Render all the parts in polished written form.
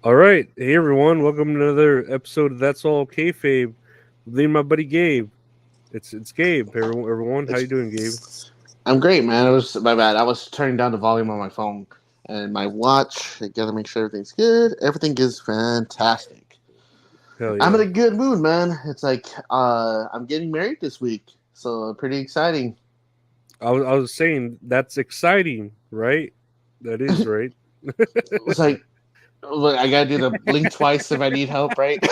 All right, hey everyone, welcome to another episode of That's All Kayfabe. With me and my buddy Gabe. It's Gabe. Everyone, how you doing, Gabe? I'm great, man. It was my bad. I was turning down the volume on my phone and my watch. I gotta make sure everything's good. Everything is fantastic. Hell I'm in yeah! a good mood, man. It's like I'm getting married this week, so pretty exciting. I was saying that's exciting, right? That is right. It's like look, I gotta do the blink twice if I need help, right?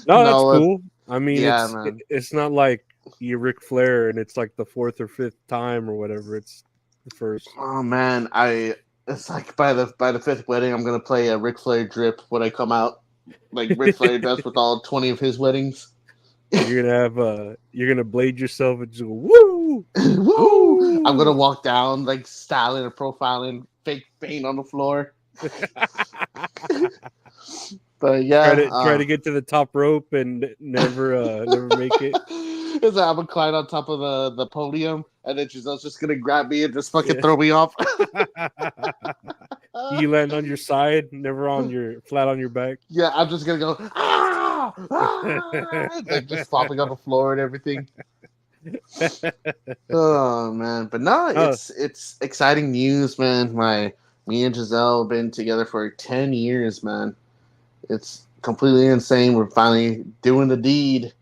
No, that's no, cool. I mean, yeah, it's man. it's not like you Ric Flair and it's like the fourth or fifth time or whatever. It's the first. Oh man, I it's like by the fifth wedding, I'm gonna play a Ric Flair drip when I come out, like Ric Flair does with all 20 of his weddings. You're gonna blade yourself and just go woo Woo! I'm gonna woo. walk down like styling or profiling, fake paint on the floor. But try yeah, to try to get to the top rope and never make it. it's like I'm gonna climb on top of the podium, and then Giselle's just gonna grab me and just fucking Yeah. throw me off. You land on your side, never on your flat on your back. Yeah, I'm just gonna go like just flopping on the floor and everything. Oh man, but no, Oh, it's exciting news, man. Me and Giselle been together for 10 years, man. It's completely insane. We're finally doing the deed.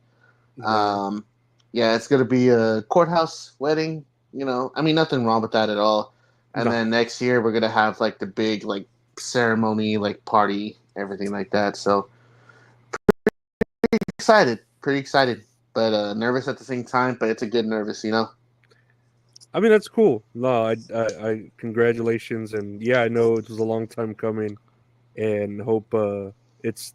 yeah. Um, yeah, it's gonna be a courthouse wedding. I mean, nothing wrong with that at all. And No. then next year we're gonna have like the big like ceremony, like party, everything like that. So pretty excited, but nervous at the same time. But it's a good nervous. I mean that's cool. No, I congratulations and yeah, I know it was a long time coming and hope it's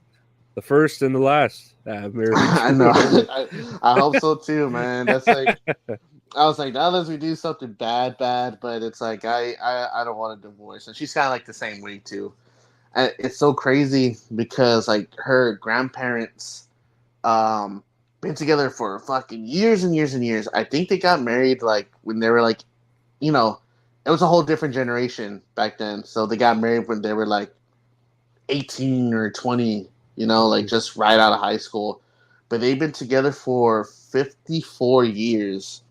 the first and the last marriage I or know. whatever. I hope so too, man. That's like I was like, not unless we do something bad, but it's like I don't want a divorce, and she's kind of like the same way too. And it's so crazy because like her grandparents, um, been together for fucking years and years and years. I think they got married like when they were like, you know, it was a whole different generation back then. So they got married when they were like 18 or 20, like just right out of high school. But they've been together for 54 years.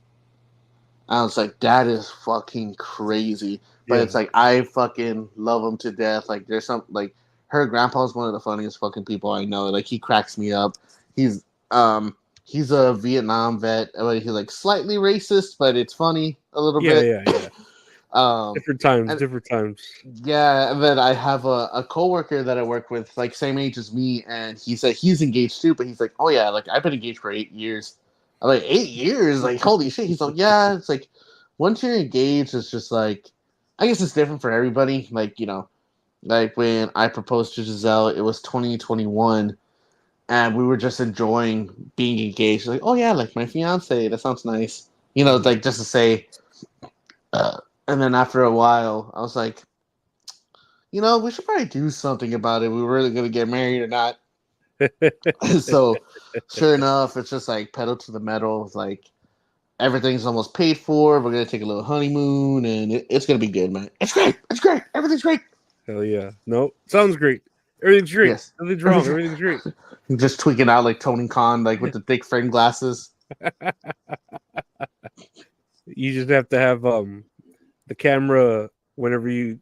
I was like, that is fucking crazy. But Yeah. it's like, I fucking love them to death. Like, there's some, like, her grandpa's one of the funniest fucking people I know. Like, he cracks me up. He's, um, he's a Vietnam vet. He's like slightly racist, but it's funny a little Yeah, bit. yeah, yeah. um, Different times, and different times. yeah, and then I have a coworker that I work with, like same age as me, and he said he's engaged too, but he's like, oh yeah, like I've been engaged for 8 years. I'm like, 8 years? Like, holy shit. He's like, yeah, it's like once you're engaged, it's just like I guess it's different for everybody. Like, like when I proposed to Giselle, it was 2021 and we were just enjoying being engaged. Like, oh yeah, like my fiance, that sounds nice. It's Mhm. like just to say and then after a while, I was like, we should probably do something about it. We were really gonna get married or not. So, sure enough, it's just like pedal to the metal. It's like everything's almost paid for. We're gonna take a little honeymoon, and it's gonna be good, man. It's great. It's great. Everything's great. Hell yeah. No, sounds great. Everything's great. Yes, Nothing's wrong. everything. Everything's great. Just tweaking out like Tony Khan, like with the thick frame glasses. You just have to have the camera whenever you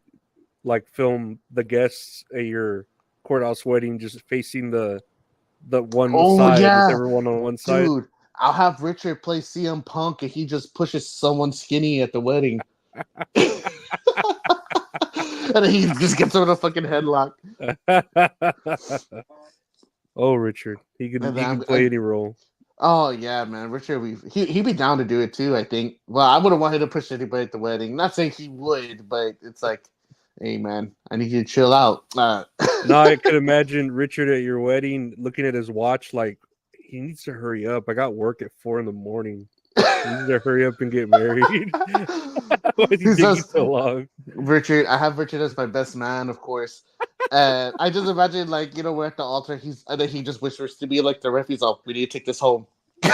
like film the guests at your courthouse wedding, just facing the one Oh side with yeah, everyone on one side. dude. I'll have Richard play CM Punk, and he just pushes someone skinny at the wedding. And he just gets him in a fucking headlock. Oh, Richard, he can And he then can play any role. oh yeah, man, Richard, he'd be down to do it too. I think. Well, I wouldn't want him to push anybody at the wedding. Not saying he would, but it's like, hey man, I need you to chill out. Now I could imagine Richard at your wedding looking at his watch like he needs to hurry up. I got work at 4 a.m. He needs to hurry up and get married. Why is he He taking says, so long? Richard, I have Richard as my best man, of course. And I just imagine, like, we're at the altar. And then he just whispers to me, like, the ref, he's all, we need to take this home. It's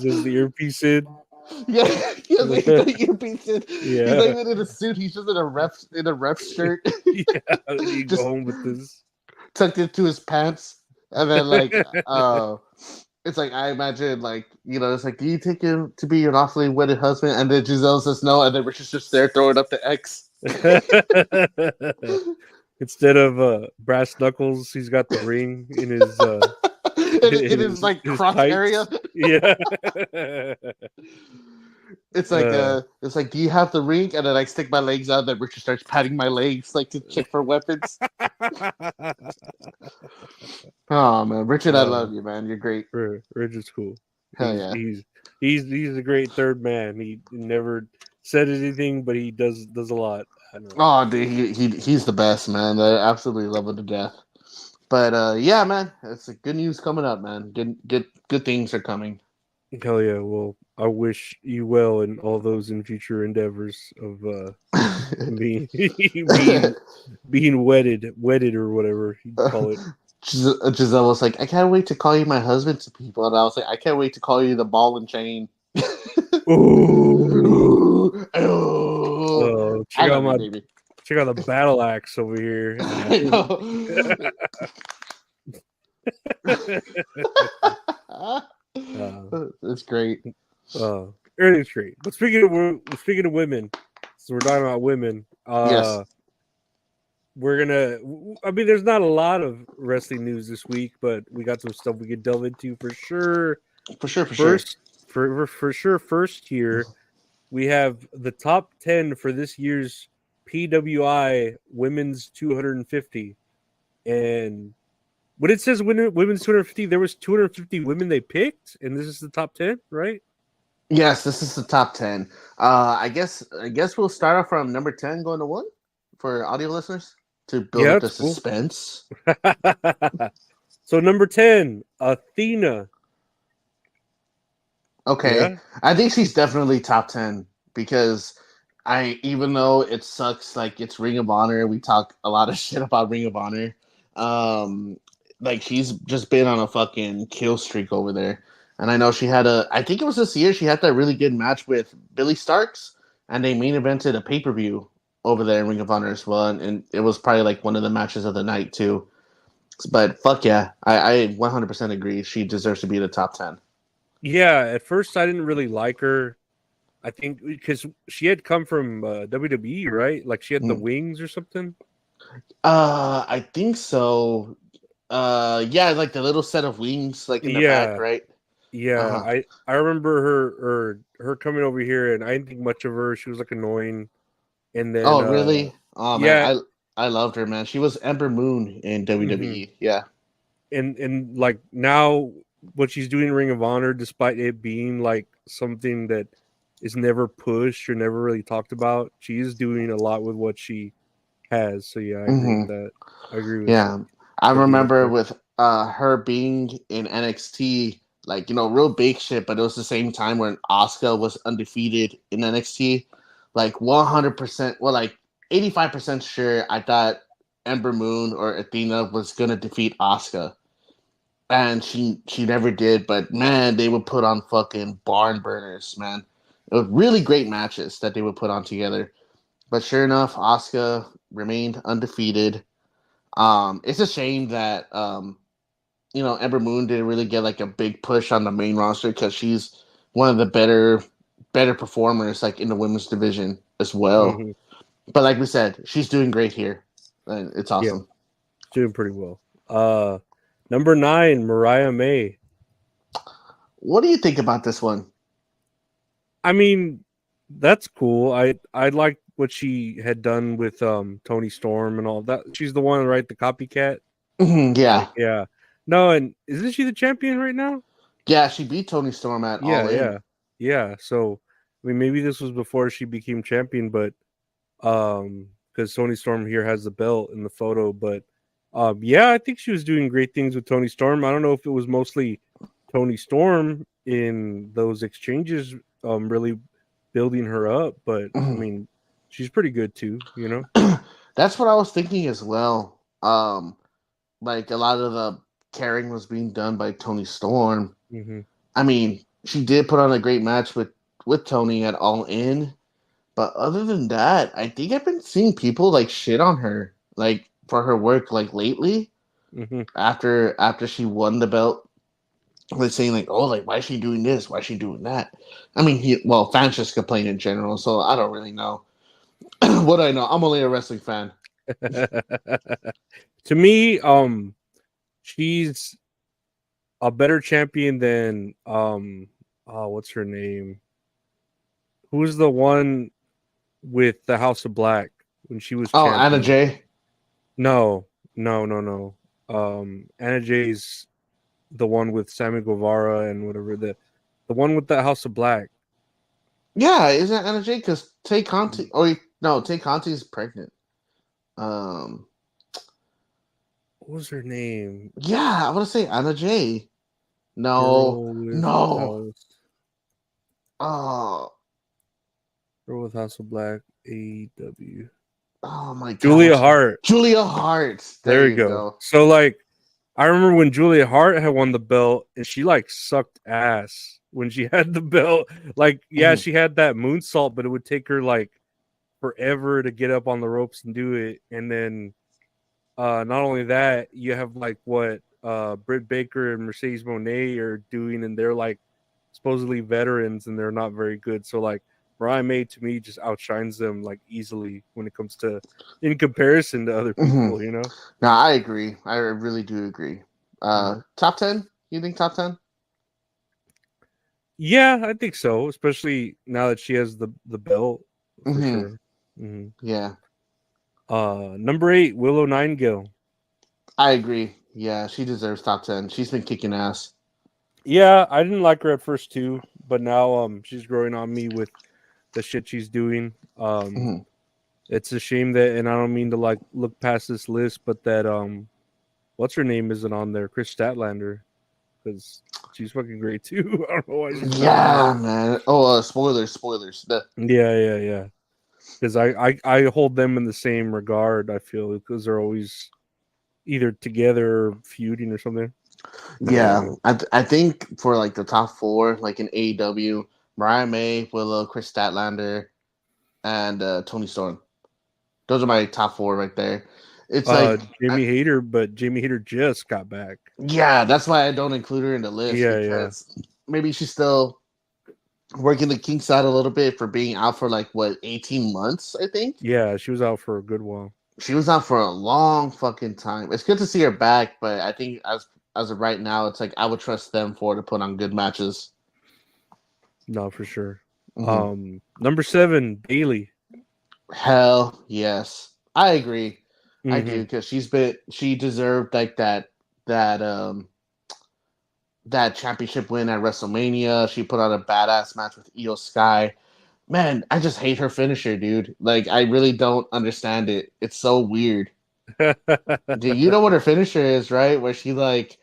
just the earpiece in. Yeah, he has like the earpiece in. He's not Yeah. even in a suit. He's just in a ref shirt, Yeah. You go just home with this. tucked into his pants, and then it's like I imagine like it's like, do you take him to be your lawfully wedded husband? And then Giselle says no, and then Richard's just there throwing up the X. Instead of brass knuckles, he's got the ring in his in his like his crotch area. tights. Yeah. It's like, do you have the ring? And then I stick my legs out, and then Richard starts patting my legs like to check for weapons. Oh man, Richard, I love you, man. You're great. Richard's cool. Hell yeah. He's a great third man. He never said anything, but he does a lot. I know. Oh, dude, he's the best, man. I absolutely love him to death. But yeah, man, it's good news coming up, man. Good things are coming. Hell yeah! Well, I wish you well in all those in future endeavors of being being wedded or whatever you call it. Giselle was like, I can't wait to call you my husband to people, and I was like, I can't wait to call you the ball and chain. Ooh. Oh, check out the battle axe over here. I know. It's great. Everything's great. But speaking of women, so we're talking about women. Yes. We're gonna. I mean, there's not a lot of wrestling news this week, but we got some stuff we could delve into for sure. For sure. First here, we have the top 10 for this year's PWI Women's 250, and when it says women's 250, there was 250 women they picked, and this is the top 10, right? Yes, this is the top 10. I guess we'll start off from number 10 going to 1 for audio listeners to build up the suspense. Cool. So number 10, Athena. Okay, yeah. I think she's definitely top 10 because even though it sucks, like it's Ring of Honor, we talk a lot of shit about Ring of Honor. Like she's just been on a fucking kill streak over there. And I know she had I think it was this year, she had that really good match with Billy Starks, and they main evented a pay-per-view over there in Ring of Honor as well. And it was probably like one of the matches of the night too. But fuck yeah, I 100% agree. She deserves to be in the top 10. Yeah, at first I didn't really like her. I think because she had come from WWE, right? Like she had the wings or something. I think so. Yeah, like the little set of wings, like in the back, right? Yeah, I remember her coming over here, and I didn't think much of her. She was like annoying, and then really? Oh man, I loved her, man. She was Ember Moon in WWE. Mm-hmm. Yeah, and like now what she's doing in Ring of Honor, despite it being like something that is never pushed or never really talked about, she is doing a lot with what she has. So yeah, I agree with that. I agree with that. Yeah, I remember with her being in NXT, like real big shit, but it was the same time when Asuka was undefeated in NXT. Like 100%, well, like 85% sure, I thought Ember Moon or Athena was gonna defeat Asuka. And she never did, but man, they would put on fucking barn burners, man. It was really great matches that they would put on together. But sure enough, Asuka remained undefeated. It's a shame that Ember Moon didn't really get like a big push on the main roster because she's one of the better performers like in the women's division as well. Mm-hmm. But like we said, she's doing great here. And it's awesome. Yeah, doing pretty well. Number 9, Mariah May. What do you think about this one? I mean, that's cool. I like what she had done with Toni Storm and all that. She's the one, right? The copycat. Mm-hmm, yeah. Yeah. No, and isn't she the champion right now? Yeah, she beat Toni Storm at All In. Yeah. So, I mean, maybe this was before she became champion, but because Toni Storm here has the belt in the photo, but yeah, I think she was doing great things with Toni Storm. I don't know if it was mostly Toni Storm in those exchanges, really building her up, but I mean, she's pretty good too, That's what I was thinking as well. Like a lot of the carrying was being done by Toni Storm. Mm-hmm. I mean, she did put on a great match with with Tony at All In. But other than that, I think I've been seeing people like shit on her, like for her work, like lately. Mm-hmm. After she won the belt, they're saying like, "Oh, like why is she doing this? Why is she doing that?" I mean, fans just complain in general, so I don't really know. What do I know? I'm only a wrestling fan. To me, she's a better champion than what's her name? Who's the one with the House of Black when she was Oh, Anna champion? Jay. No, no, no, no. Anna Jay's the one with Sammy Guevara and whatever the one with the House of Black. Yeah, isn't Anna Jay? Because Tay Conti. Oh no, Tay Conti is pregnant. Um, What was her name? yeah, I want to say Anna Jay. No, Girl with no. House. Oh, Girl with House of Black. AEW. oh my God, Julia what's her name? Hart. Julia Hart. There There you you go. go. So like I remember when Julia Hart had won the belt and she like sucked ass when she had the belt. Like, yeah, Mhm. she had that moonsault, but it would take her like forever to get up on the ropes and do it. And then not only that, you have like what Britt Baker and Mercedes Moné are doing, and they're like supposedly veterans and they're not very good. So like Brian May to me just outshines them like easily when it comes to in comparison to other Mhm. people, you know? No, I agree. I really do agree. Mhm. Top 10? You think top 10? Yeah, I think so, especially now that she has the belt for Mm-hmm. sure. Hmm. Yeah, Number 8, Willow Nightingale. I agree. Yeah, she deserves top 10. She's been kicking ass. Yeah, I didn't like her at first too, but now she's growing on me with the shit she's doing. Mm-hmm. It's a shame that, and I don't mean to like look past this list, but that what's her name isn't on there, Chris Statlander, because she's fucking great too. I don't know why she's not on Yeah, there. man. Oh, spoilers. Yeah, yeah, yeah. Because I hold them in the same regard. I feel because they're always either together or feuding or something. Yeah, I think for like the top four, like in AEW, Mariah May, Willow, Chris Statlander, and Tony Storm. Those are my top four right there. It's like, Jamie Hayter, but Jamie Hayter just got back. yeah, that's why I don't include her in the list Yeah, yeah, because maybe she's still working the kinks out a little bit for being out for like what 18 months. I think yeah. She was out for a good while. she was out for a long fucking time. It's good to see her back, but I think as of right now, it's like I would trust them for to put on good matches. No, for sure. Hmm. Number 7, Bailey. Hell yes, I agree. I do Mm-hmm. because she deserved like that championship win at WrestleMania. She put on a badass match with Io Sky. Man, I just hate her finisher, dude. Like I really don't understand it. It's so weird. Dude, you know what her finisher is, right? Where she like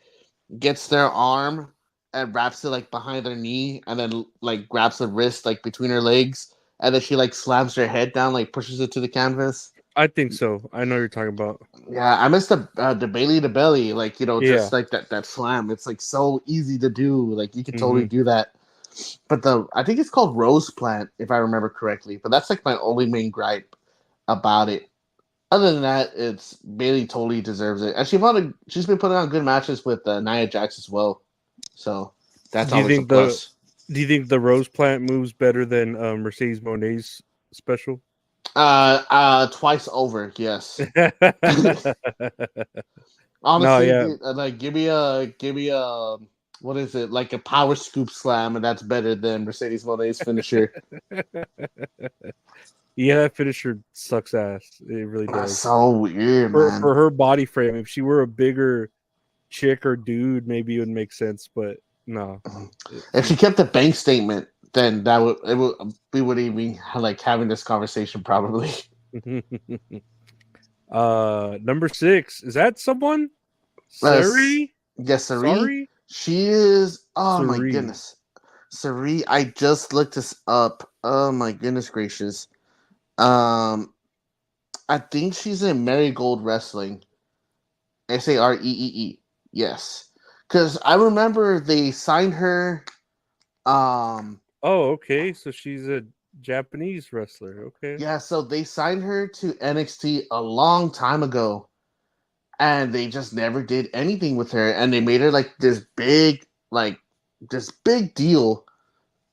gets their arm and wraps it like behind her knee and then like grabs the wrist like between her legs and then she like slams her head down, like pushes it to the canvas. I think so. I know what you're talking about. Yeah, I missed the Bailey to belly, like Yeah. just like that slam. It's like so easy to do. Like you could totally Mm-hmm. do that. But I think it's called Rose Plant, if I remember correctly. But that's like my only main gripe about it. Other than that, it's Bailey totally deserves it, and she's been putting on good matches with Nia Jax as well. So that's Do you always a think the plus. Do you think the Rose Plant moves better than Mercedes Monet's special? Twice over, yes. No, Honestly, yeah. dude, like give me a what is it like a power scoop slam, and that's better than Mercedes Monet's finisher. Yeah, that finisher sucks ass. It really That's does. so weird, For man. her body frame, if she were a bigger chick or dude, maybe it would make sense. But no, If she she. kept a bank statement, then that would it would we would even like having this conversation probably. Number 6, is that someone? Uh, Sari? yes, Sari. Sorry, She is. Oh my Sari. goodness, Sari. I just looked this up. Oh my goodness gracious. Um, I think she's in Marigold Wrestling. Sareee. Yes, because I remember they signed her. Oh, okay. So she's a Japanese wrestler. Okay. Yeah, so they signed her to NXT a long time ago, and they just never did anything with her, and they made her like this big deal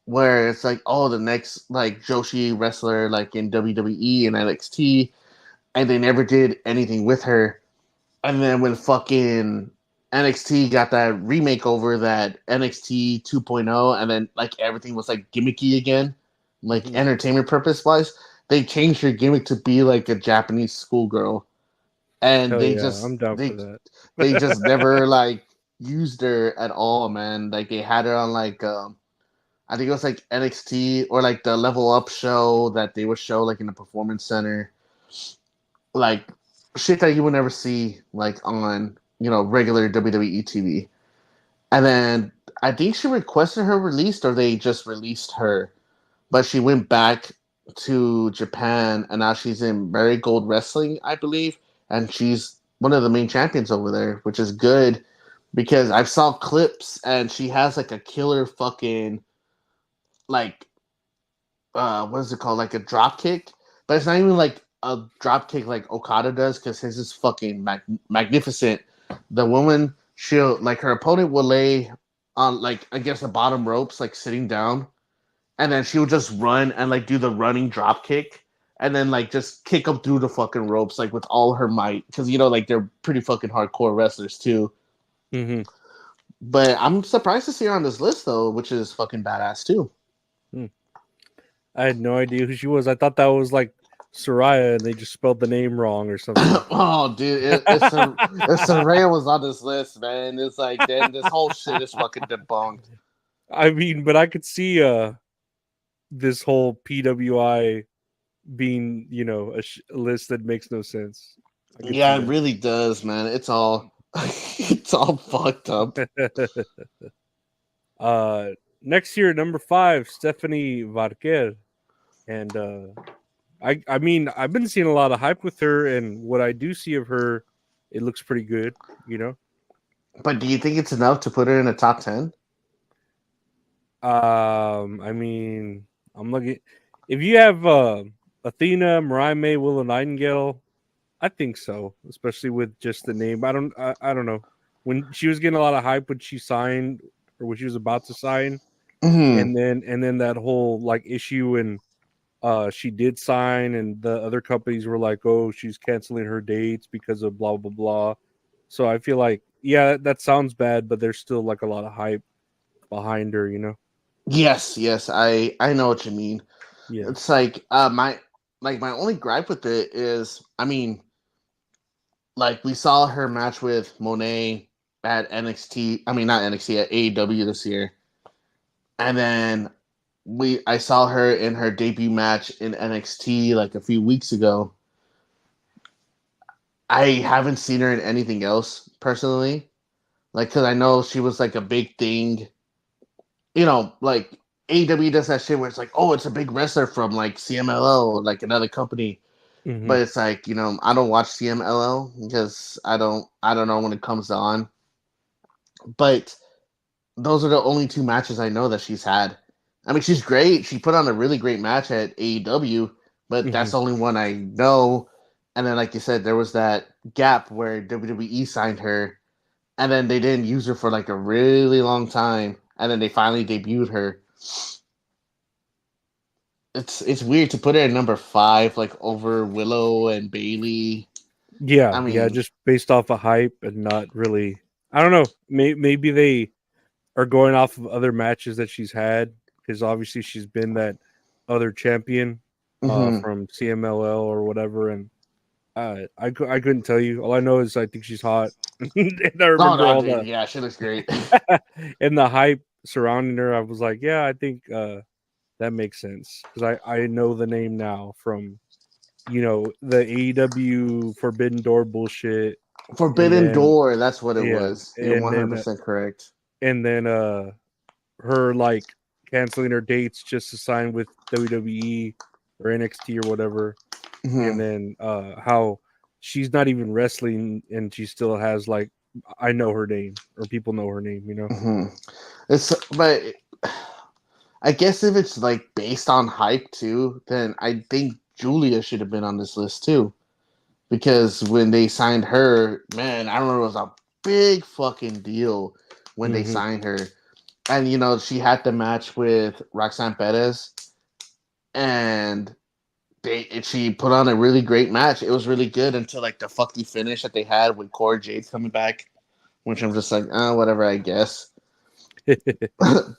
where it's like, oh, the next like Joshi wrestler like in WWE and NXT, and they never did anything with her. And then when fucking NXT got that remake over that NXT 2.0, and then like everything was like gimmicky again, like Mhm. entertainment purpose wise, they changed her gimmick to be like a Japanese schoolgirl, and Hell yeah, I'm down for that. they just never like used her at all, man. Like they had her on like I think it was like NXT or like the Level Up show that they would show like in the Performance Center, like shit that you would never see like on regular WWE TV. And then I think she requested her released, or they just released her, but she went back to Japan, and now she's in Marigold Wrestling, I believe, and she's one of the main champions over there, which is good because I've saw clips and she has like a killer fucking like what is it called, like a drop kick, but it's not even like a drop kick like Okada does because his is fucking magnificent. The woman, she'll like her opponent will lay on like against the bottom ropes like sitting down, and then she would just run and like do the running drop kick, and then like just kick them through the fucking ropes like with all her might because like they're pretty fucking hardcore wrestlers too. Hmm. But I'm surprised to see her on this list though, which is fucking badass too. I had no idea who she was. I thought that was like Soraya, and they just spelled the name wrong or something. Oh, dude, if Saraya was on this list, man, it's like then this whole shit is fucking debunked. I mean, but I could see this whole PWI being, a list that makes no sense. I could see Yeah, it really does, man. It's all it's all fucked up. that. Next year, number 5, Stephanie Varquer, and I mean, I've been seeing a lot of hype with her, and what I do see of her, it looks pretty good. You know, But do you think it's enough to put her in a top 10? I mean, I'm looking. If you have Athena, Mariah May, Willow Nightingale, I think so. Especially with just the name. I don't know. When she was getting a lot of hype when she signed or when she was about to sign, Mm-hmm. and then that whole like issue and she did sign, and the other companies were like, "Oh, she's canceling her dates because of blah blah blah." So I feel like, yeah, that sounds bad, but there's still like a lot of hype behind her. Yes, yes, I know what you mean. Yeah. It's like my only gripe with it is, I mean, like we saw her match with Monet at NXT. I mean, not NXT, at AEW this year, and then I saw her in her debut match in NXT like a few weeks ago. I haven't seen her in anything else personally, like because I know she was like a big thing. Like AEW does that shit where it's like, oh, it's a big wrestler from like CMLL, like another company. Hmm. But it's like, I don't watch CMLL because I don't know when it comes on. But those are the only two matches I know that she's had. I mean, she's great. She put on a really great match at AEW, but Hmm. that's the only one I know. And then, like you said, there was that gap where WWE signed her, and then they didn't use her for like a really long time, and then they finally debuted her. It's weird to put her at number 5, like over Willow and Bailey. I Yeah, mean, just based off of hype and not really. I don't know. Maybe they are going off of other matches that she's had, because obviously she's been that other champion mhm. from CMLL or whatever, and I couldn't tell you. All I know is I think she's hot, and I Oh remember no, all dude, the yeah, she looks great. and the hype surrounding her. I was like, yeah, I think that makes sense, because I know the name now from the AEW Forbidden Door bullshit, and Forbidden then Door, that's what it yeah, was. You're 100% correct. and then her like canceling her dates just to sign with WWE or NXT or whatever, and Mhm. then how she's not even wrestling and she still has like, I know her name, or people know her name. Mhm. It's but I guess if it's like based on hype too, then I think Julia should have been on this list too. Because when they signed her, man, I remember it was a big fucking deal when they Mm-hmm. signed her. And she had the match with Roxanne Perez, and she put on a really great match. It was really good until like the fucky finish that they had with Cora Jade coming back, which I'm just like, whatever, I guess.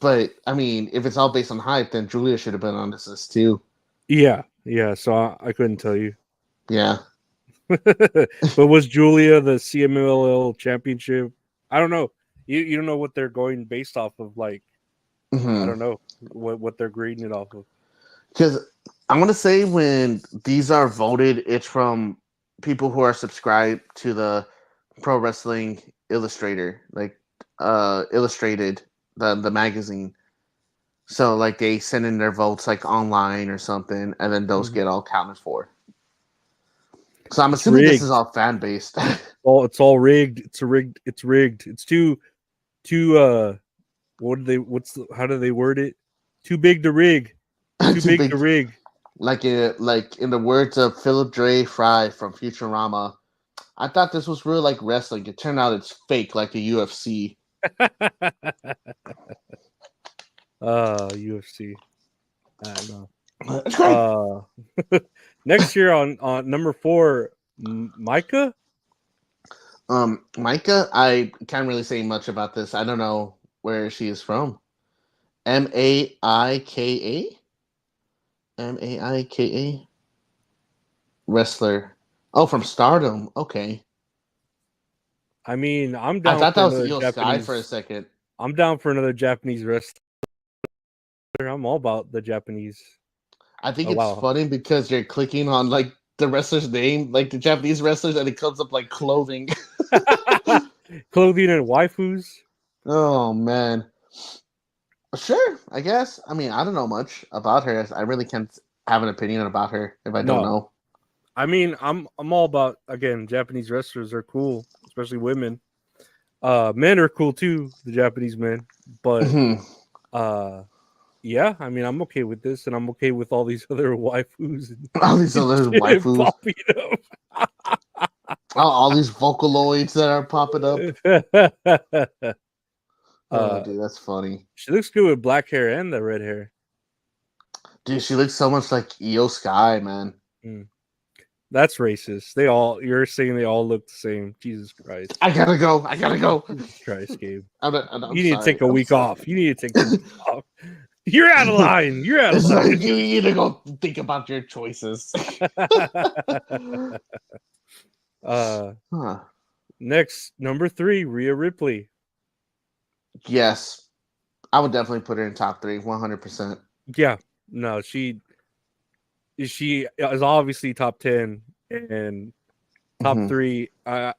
But I mean, if it's all based on hype, then Julia should have been on this list too. Yeah. So I couldn't tell you. Yeah. But was Julia the CMLL championship? I don't know. You don't know what they're going based off of. Like, I don't know what they're grading it off of. Because I want to say when these are voted, it's from people who are subscribed to the Pro Wrestling Illustrator, like Illustrated, the magazine. So like they send in their votes like online or something, and then those get all counted for. So I'm assuming this is all fan based. It's all rigged. It's rigged. It's too how do they word it? Too big to rig. Too big to rig. Like in the words of Philip Dre Fry from Futurama, I thought this was real like wrestling. It turned out it's fake like the UFC. UFC. I don't know. Next year on number 4, Micah. Micah, I can't really say much about this. I don't know where she is from. Maika. Maika. Wrestler. Oh, from Stardom. Okay. I mean, I'm down. I thought for that was another Io Japanese, Sky for a second. I'm down for another Japanese wrestler. I'm all about the Japanese. I think it's funny because you're clicking on like the wrestler's name, like the Japanese wrestlers, and it comes up like clothing. Clothing and waifus. Oh man. Sure, I guess. I mean, I don't know much about her. I really can't have an opinion about her if I don't know. I mean, I'm all about, again, Japanese wrestlers are cool, especially women. Men are cool too, the Japanese men. But yeah, I mean, I'm okay with this, and I'm okay with all these other waifus. All these other waifus. All these Vocaloids that are popping up. Oh, dude, that's funny. She looks good with black hair and the red hair. Dude, she looks so much like Io Sky, man. That's racist. You're saying they all look the same. Jesus Christ. I gotta go. Jesus Christ, Gabe. You need to take a week off. You need to take a week off. You're out of line. You need to go think about your choices. Next, number 3, Rhea Ripley. Yes. I would definitely put her in top 3, 100%. Yeah. No, she is obviously top 10 and top 3. I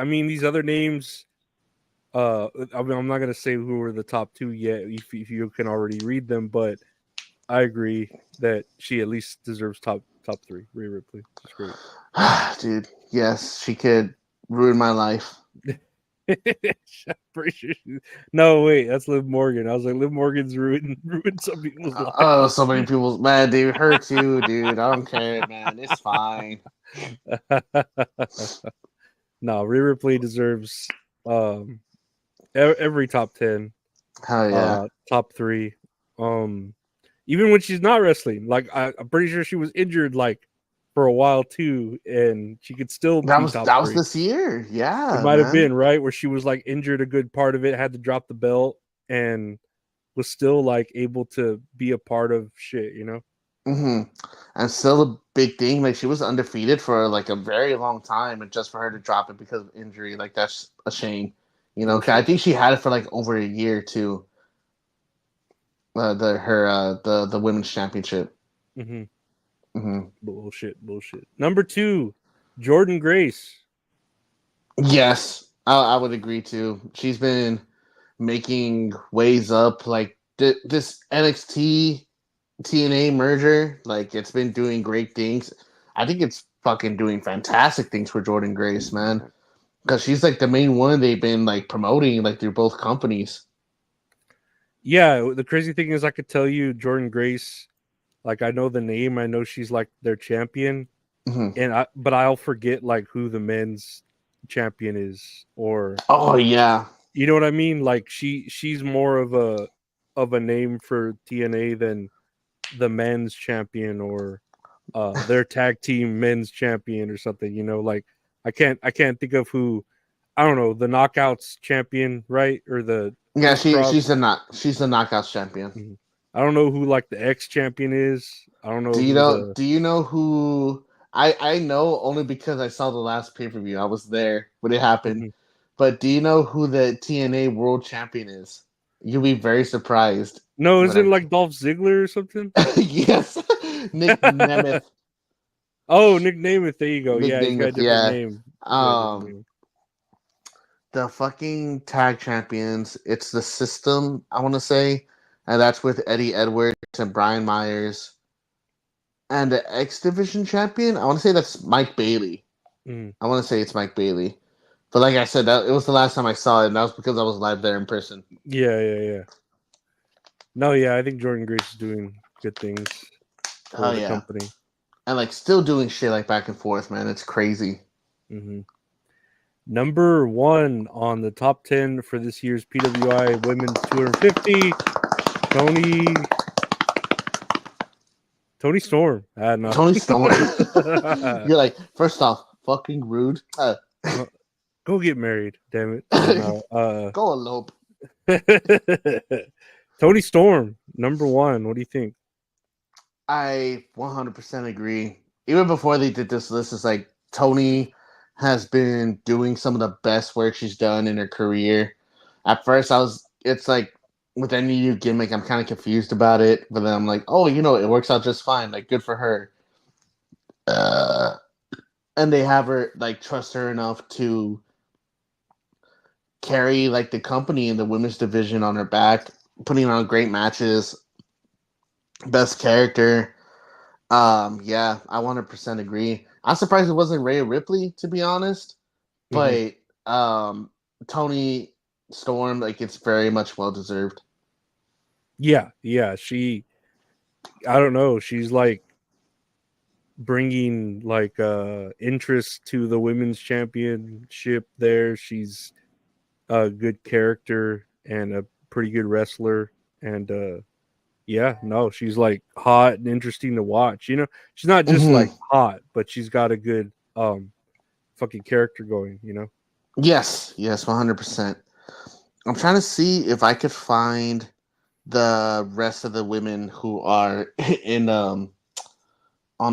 mean, these other names, I mean, I'm not going to say who were the top 2 yet, if you can already read them, but I agree that she at least deserves top 3. Rhea Ripley. That's great. Dude, yes, she could ruin my life. No, wait, that's Liv Morgan. I was like, Liv Morgan's ruined some people's lives. Oh, so many people's, man, dude, her too, dude. I don't care, man. It's fine. No, Rhea Ripley deserves every top 10. Hell yeah. Top 3. Even when she's not wrestling, like I'm pretty sure she was injured like for a while too, and she could still that was this year. Yeah, it might have been right where she was like injured a good part of it, had to drop the belt, and was still like able to be a part of shit, you know. And still a big thing. Like she was undefeated for like a very long time, and just for her to drop it because of injury, like that's a shame. You know, I think she had it for like over a year too. The women's championship. Bullshit. Number 2, Jordan Grace. Yes, I would agree too. She's been making ways up. Like this NXT TNA merger, like it's been doing great things. I think it's fucking doing fantastic things for Jordan Grace, man. Because she's like the main one they've been like promoting like through both companies. Yeah, the crazy thing is I could tell you Jordan Grace, like I know the name, I know she's like their champion, Mhm. but I'll forget like who the men's champion is, or Oh yeah, you know what I mean? Like she's more of a name for TNA than the men's champion or their tag team men's champion or something, you know, like I can't think of who. I don't know, the knockouts champion, right? Or the yeah. crisscross. She's the knockouts champion. Mhm. I don't know who like the X champion is. I don't know Do you who know? the Do you know who? I know only because I saw the last pay per view. I was there when it happened. Mhm. But do you know who the TNA World Champion is? You'll be very surprised No, when isn't it I. like Dolph Ziggler or something? Yes, Nick Nemeth. Oh, Nick Namath. There you go. Nick Yeah, he's got a Nemeth. different Yeah. name. He's got a different Um, name. the fucking tag champions. It's the System. I want to say, and that's with Eddie Edwards and Brian Myers. And the X Division champion. I want to say that's Mike Bailey. Mm. I want to say it's Mike Bailey. But like I said, it was the last time I saw it, and that was because I was live there in person. Yeah, yeah, yeah. No, yeah, I think Jordan Grace is doing good things for Oh the yeah, company. and like still doing shit like back and forth, man. It's crazy. Hmm. Number one on the top 10 for this year's PWI Women's 250, Tony Tony Storm. Ah, no. Tony Storm. You're like, first off, fucking rude. Go get married, damn it. No. Go elope. Tony Storm, number one. What do you think? I 100% agree. Even before they did this list, it's like Tony has been doing some of the best work she's done in her career. At first, it's like with any new gimmick, I'm kind of confused about it, but then I'm like, oh, it works out just fine. Like, good for her. Uh, and they have her, like, trust her enough to carry, like, the company in the women's division on her back, putting on great matches, best character. Yeah, I 100% agree. I'm surprised it wasn't Rhea Ripley, to be honest. Hmm. But Tony Storm, like it's very much well deserved. Yeah, yeah. I don't know. She's like bringing like interest to the women's championship there. She's a good character and a pretty good wrestler. And yeah, no, she's like hot and interesting to watch. You know, she's not just Mm-hmm. like hot, but she's got a good fucking character going, you know. Yes, 100%. I'm trying to see if I could find the rest of the women who are in on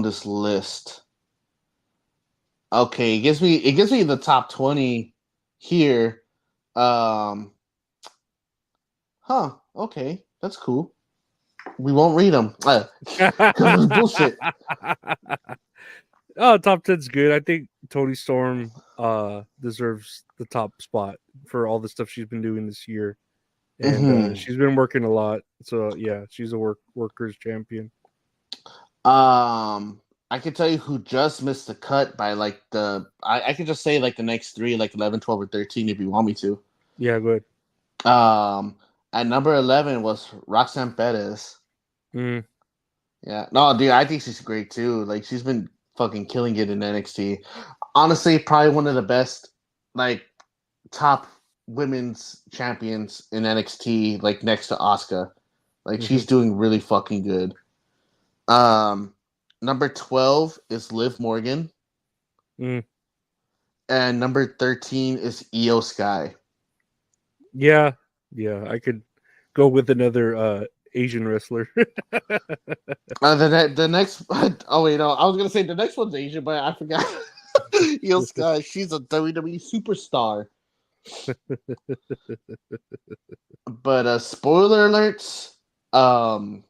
this list. Okay, it gives me the top 20 here. Um, okay, that's cool. We won't read them because it's bullshit. Oh, top 10's good. I think Tony Storm deserves the top spot for all the stuff she's been doing this year. And Mm-hmm. she's been working a lot. So yeah, she's a workers champion. I can tell you who just missed the cut by like I could just say like the next three, like 11, 12, or 13 if you want me to. Yeah, good. Um, at number 11 was Roxanne Perez. Mm, Yeah, no, dude, I think she's great too. Like she's been fucking killing it in NXT. Honestly, probably one of the best like top women's champions in NXT, like next to Asuka. Like hmm. she's doing really fucking good. Um, number 12 is Liv Morgan, Mm. and number 13 is Io Sky. Yeah, yeah. I could go with another Asian wrestler. The next, oh wait, no, I was gonna say the next one's Asian, but I forgot. Io Sky, she's a WWE superstar. But spoiler alerts, um,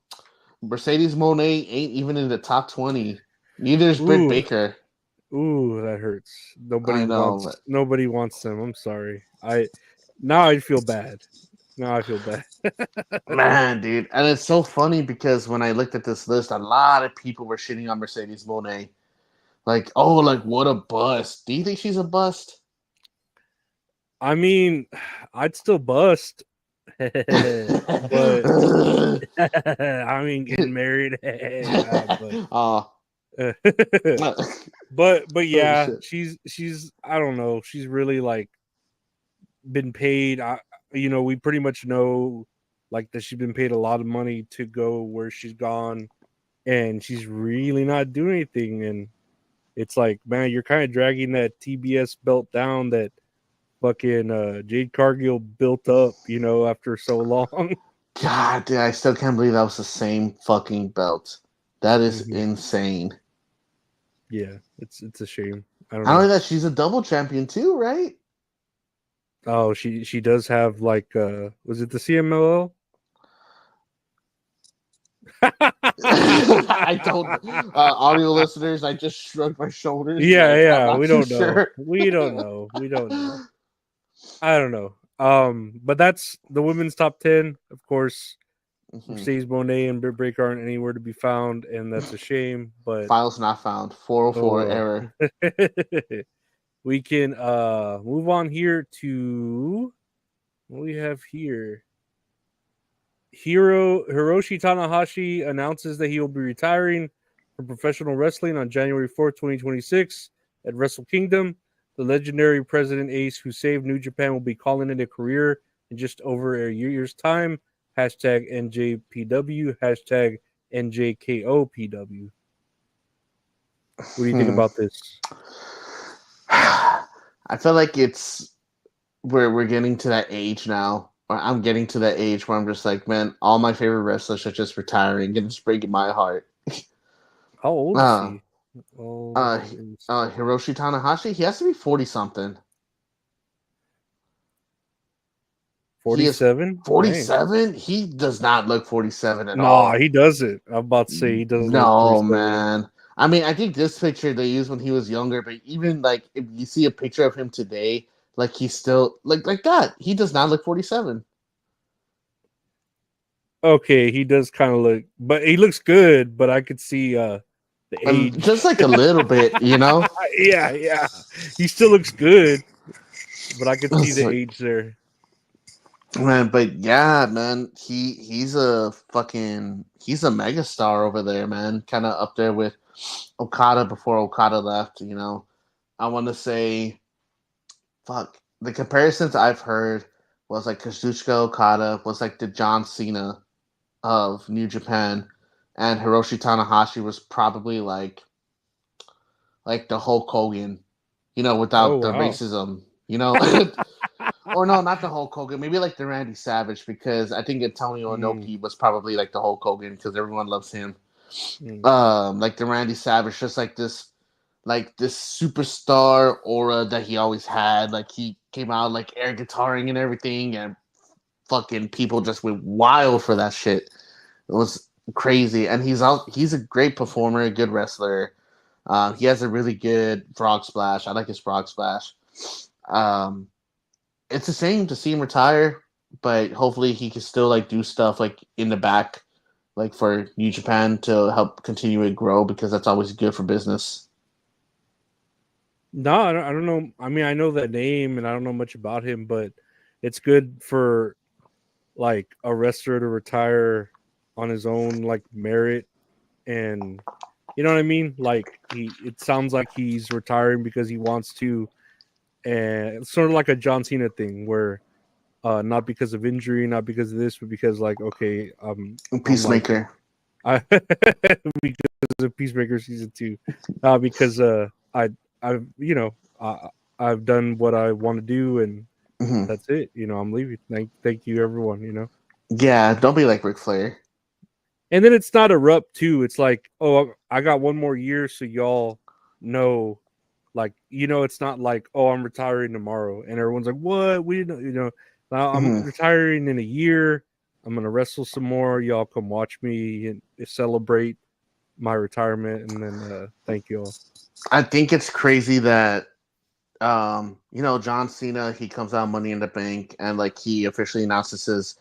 Mercedes Monet ain't even in the top 20. Neither is Britt Ooh, Baker. ooh, that hurts. I know. Nobody wants them. I'm sorry. Now I feel bad. Now I feel bad. Man, dude. And it's so funny because when I looked at this list, a lot of people were shitting on Mercedes Monet. Like, oh, like what a bust. Do you think she's a bust? I mean, I'd still bust. But I mean, getting married. Oh, But oh yeah, shit. she's I don't know. She's really like been paid. We pretty much know like that she's been paid a lot of money to go where she's gone, and she's really not doing anything. And it's like, man, you're kind of dragging that TBS belt down that fucking Jade Cargill built up, after so long. God, dude, I still can't believe that was the same fucking belt. That is Mhm. insane. Yeah, it's a shame. I don't Not only know. that, she's a double champion too, right? Oh, she does have like was it the CMLL? I don't. Audio listeners, I just shrugged my shoulders. Yeah, Like I'm yeah, not we too don't know. sure. We don't know. We don't know. I don't know. But that's the women's top 10. Of course, Mhm. Mercedes Monet and Britt Baker aren't anywhere to be found, and that's a shame. But Files not found. 404 oh error. well. We can move on here to what we have here. Hiroshi Tanahashi announces that he will be retiring from professional wrestling on January 4th, 2026 at Wrestle Kingdom. The legendary President Ace who saved New Japan will be calling it a career in just over a year's time. Hashtag NJPW, hashtag NJKOPW. What do you think Hmm. about this? I feel like it's we're getting to that age now. Or I'm getting to that age where I'm just like, man, all my favorite wrestlers are just retiring, and it's breaking my heart. How old is Uh, he? Oh, uh, Hiroshi Tanahashi, he has to be 40 something. He is 47? Dang. 47. He does not look 47 at No, all. he doesn't. I'm about to say he doesn't look No, 47. man. I mean, I think this picture they used when he was younger, but even like if you see a picture of him today, like he's still like that. He does not look 47. Okay, he does kind of look, but he looks good. But I could see the age. Just like a little bit, you know. Yeah, yeah, he still looks good, but I could see It's the like, age there. man, but yeah, man, he's a fucking he's a megastar over there, man. Kind of up there with Okada before Okada left. I want to say, fuck. The comparisons I've heard was like Kazuchika Okada was like the John Cena of New Japan, and Hiroshi Tanahashi was probably like the Hulk Hogan, Oh without the wow. racism, or no, not the Hulk Hogan, maybe like the Randy Savage, because I think Antonio Mm, Inoki was probably like the Hulk Hogan because everyone loves him. mm. Like the Randy Savage, just like this superstar aura that he always had. Like he came out like air guitaring and everything, and fucking people just went wild for that shit. It was crazy, and he's a great performer, a good wrestler. He has a really good frog splash. I like his frog splash. Um, it's a shame to see him retire, but hopefully he can still like do stuff like in the back, like for New Japan to help continue it grow because that's always good for business. No, I don't know. I mean, I know that name, and I don't know much about him, but it's good for like a wrestler to retire on his own like merit, and you know what I mean. Like it sounds like he's retiring because he wants to, and it's sort of like a John Cena thing where not because of injury, not because of this, but because like okay, I'm like Peacemaker. I because of Peacemaker season 2, because I've I've done what I want to do, and Hmm. that's it. I'm leaving. Thank you everyone. Yeah, don't be like Ric Flair. And then it's not a rup too. It's like, oh, I got one more year, so y'all know. Like, it's not like, oh, I'm retiring tomorrow, and everyone's like, what? We didn't, now I'm Hmm. retiring in a year. I'm gonna wrestle some more. Y'all come watch me and celebrate my retirement, and then thank you all. I think it's crazy that John Cena, he comes out Money in the Bank and like he officially announces his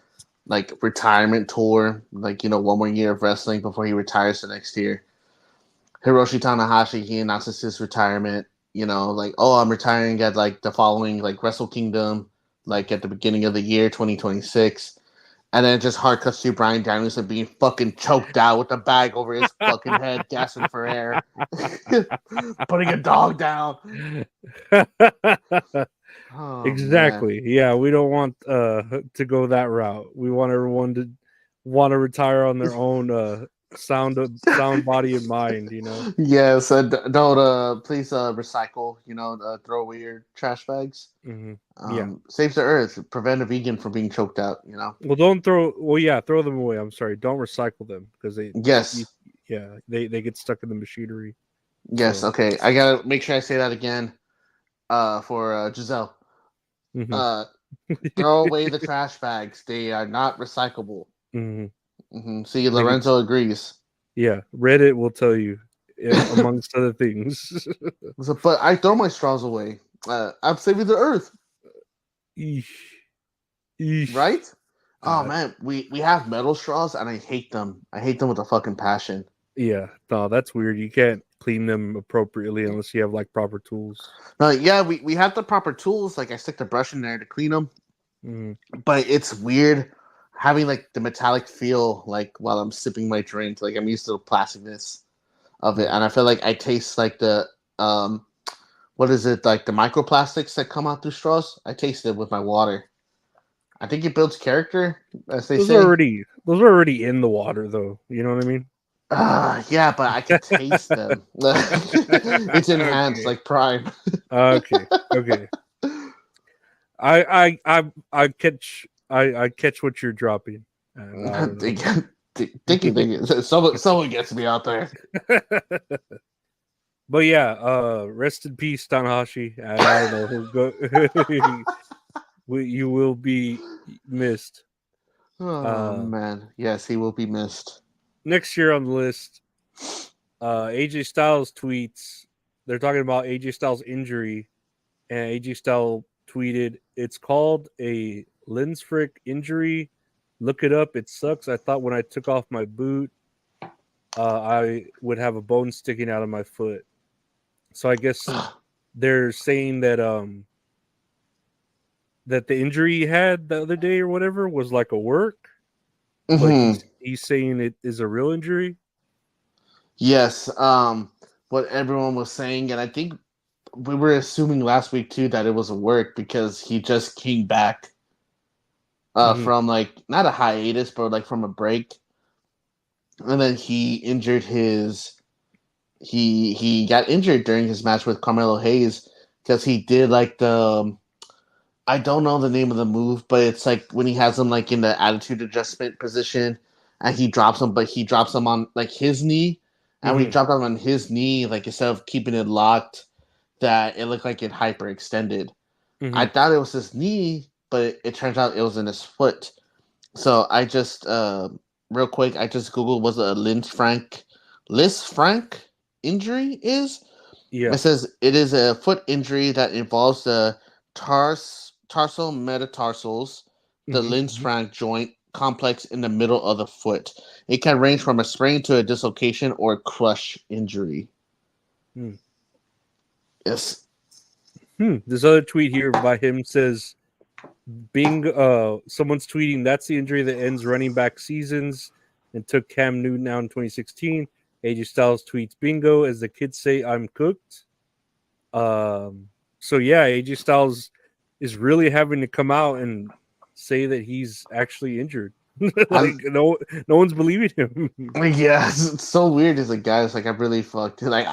like retirement tour, like one more year of wrestling before he retires the next year. Hiroshi Tanahashi, he announces his retirement, like, oh, I'm retiring at like the following like Wrestle Kingdom, like at the beginning of the year 2026. And then it just hard cuts to Bryan Danielson being fucking choked out with the bag over his fucking head, gasping for air, putting a dog down. Oh, Exactly. man. Yeah, we don't want to go that route. We want everyone to want to retire on their own sound body and mind, you know. Yes, don't please recycle. Throw away your trash bags. Mm-hmm. Yeah. Saves the earth. Prevent a vegan from being choked out. Well, don't throw. Well, yeah, throw them away. I'm sorry. Don't recycle them because Yes, they get stuck in the machinery. yes. So. Okay, I gotta make sure I say that again. For Giselle. Mm-hmm. Throw away the trash bags. They are not recyclable. Mm-hmm. See, Lorenzo agrees. Yeah, Reddit will tell you, amongst other things. But I throw my straws away. I'm saving the earth. Eesh. Eesh. Right? Oh man, we have metal straws and I hate them. I hate them with a fucking passion. Yeah, no, that's weird. You can't clean them appropriately unless you have like proper tools. Yeah, we have the proper tools. Like I stick the brush in there to clean them. Mm-hmm. But it's weird having like the metallic feel like while I'm sipping my drink. Like I'm used to the plasticness of it, and I feel like I taste like the what is it, like the microplastics that come out through straws? I taste it with my water. I think it builds character, as they Those say. are already in the water, though. You know what I mean? Yeah, but I can taste them. It's enhanced, Okay. like Prime. Okay. I catch what you're dropping. And I don't know. Thinking. Someone gets me out there. But yeah, rest in peace, Tanahashi. And I don't know. You will be missed. Oh man, yes, he will be missed. Next year on the list, AJ Styles tweets. They're talking about AJ Styles' injury, and AJ Styles tweeted, "It's called a Lensfrick injury. Look it up. It sucks. I thought when I took off my boot, I would have a bone sticking out of my foot." So I guess they're saying that that the injury he had the other day or whatever was like a work, but he's saying it is a real injury. Yes, what everyone was saying, and I think we were assuming last week too that it was a work because he just came back from like not a hiatus, but like from a break, and then he injured his. He got injured during his match with Carmelo Hayes because he did like the. I don't know the name of the move, but it's like when he has him like in the attitude adjustment position, and he drops him, but he drops him on like his knee, and when he dropped him on his knee, like instead of keeping it locked, that it looked like it hyperextended. I thought it was his knee, but it turns out it was in his foot. So I just real quick, I just googled what a Lisfranc injury is. Yeah. It says it is a foot injury that involves the tarsal metatarsals, the Lisfranc joint complex in the middle of the foot. It can range from a sprain to a dislocation or a crush injury. Yes. This other tweet here by him says, someone's tweeting, that's the injury that ends running back seasons and took Cam Newton out in 2016. AJ Styles tweets, bingo, as the kids say, I'm cooked. So yeah, AJ Styles is really having to come out and say that he's actually injured. Like no one's believing him. Yeah, it's so weird as a guy. It's like I'm really fucked. Like,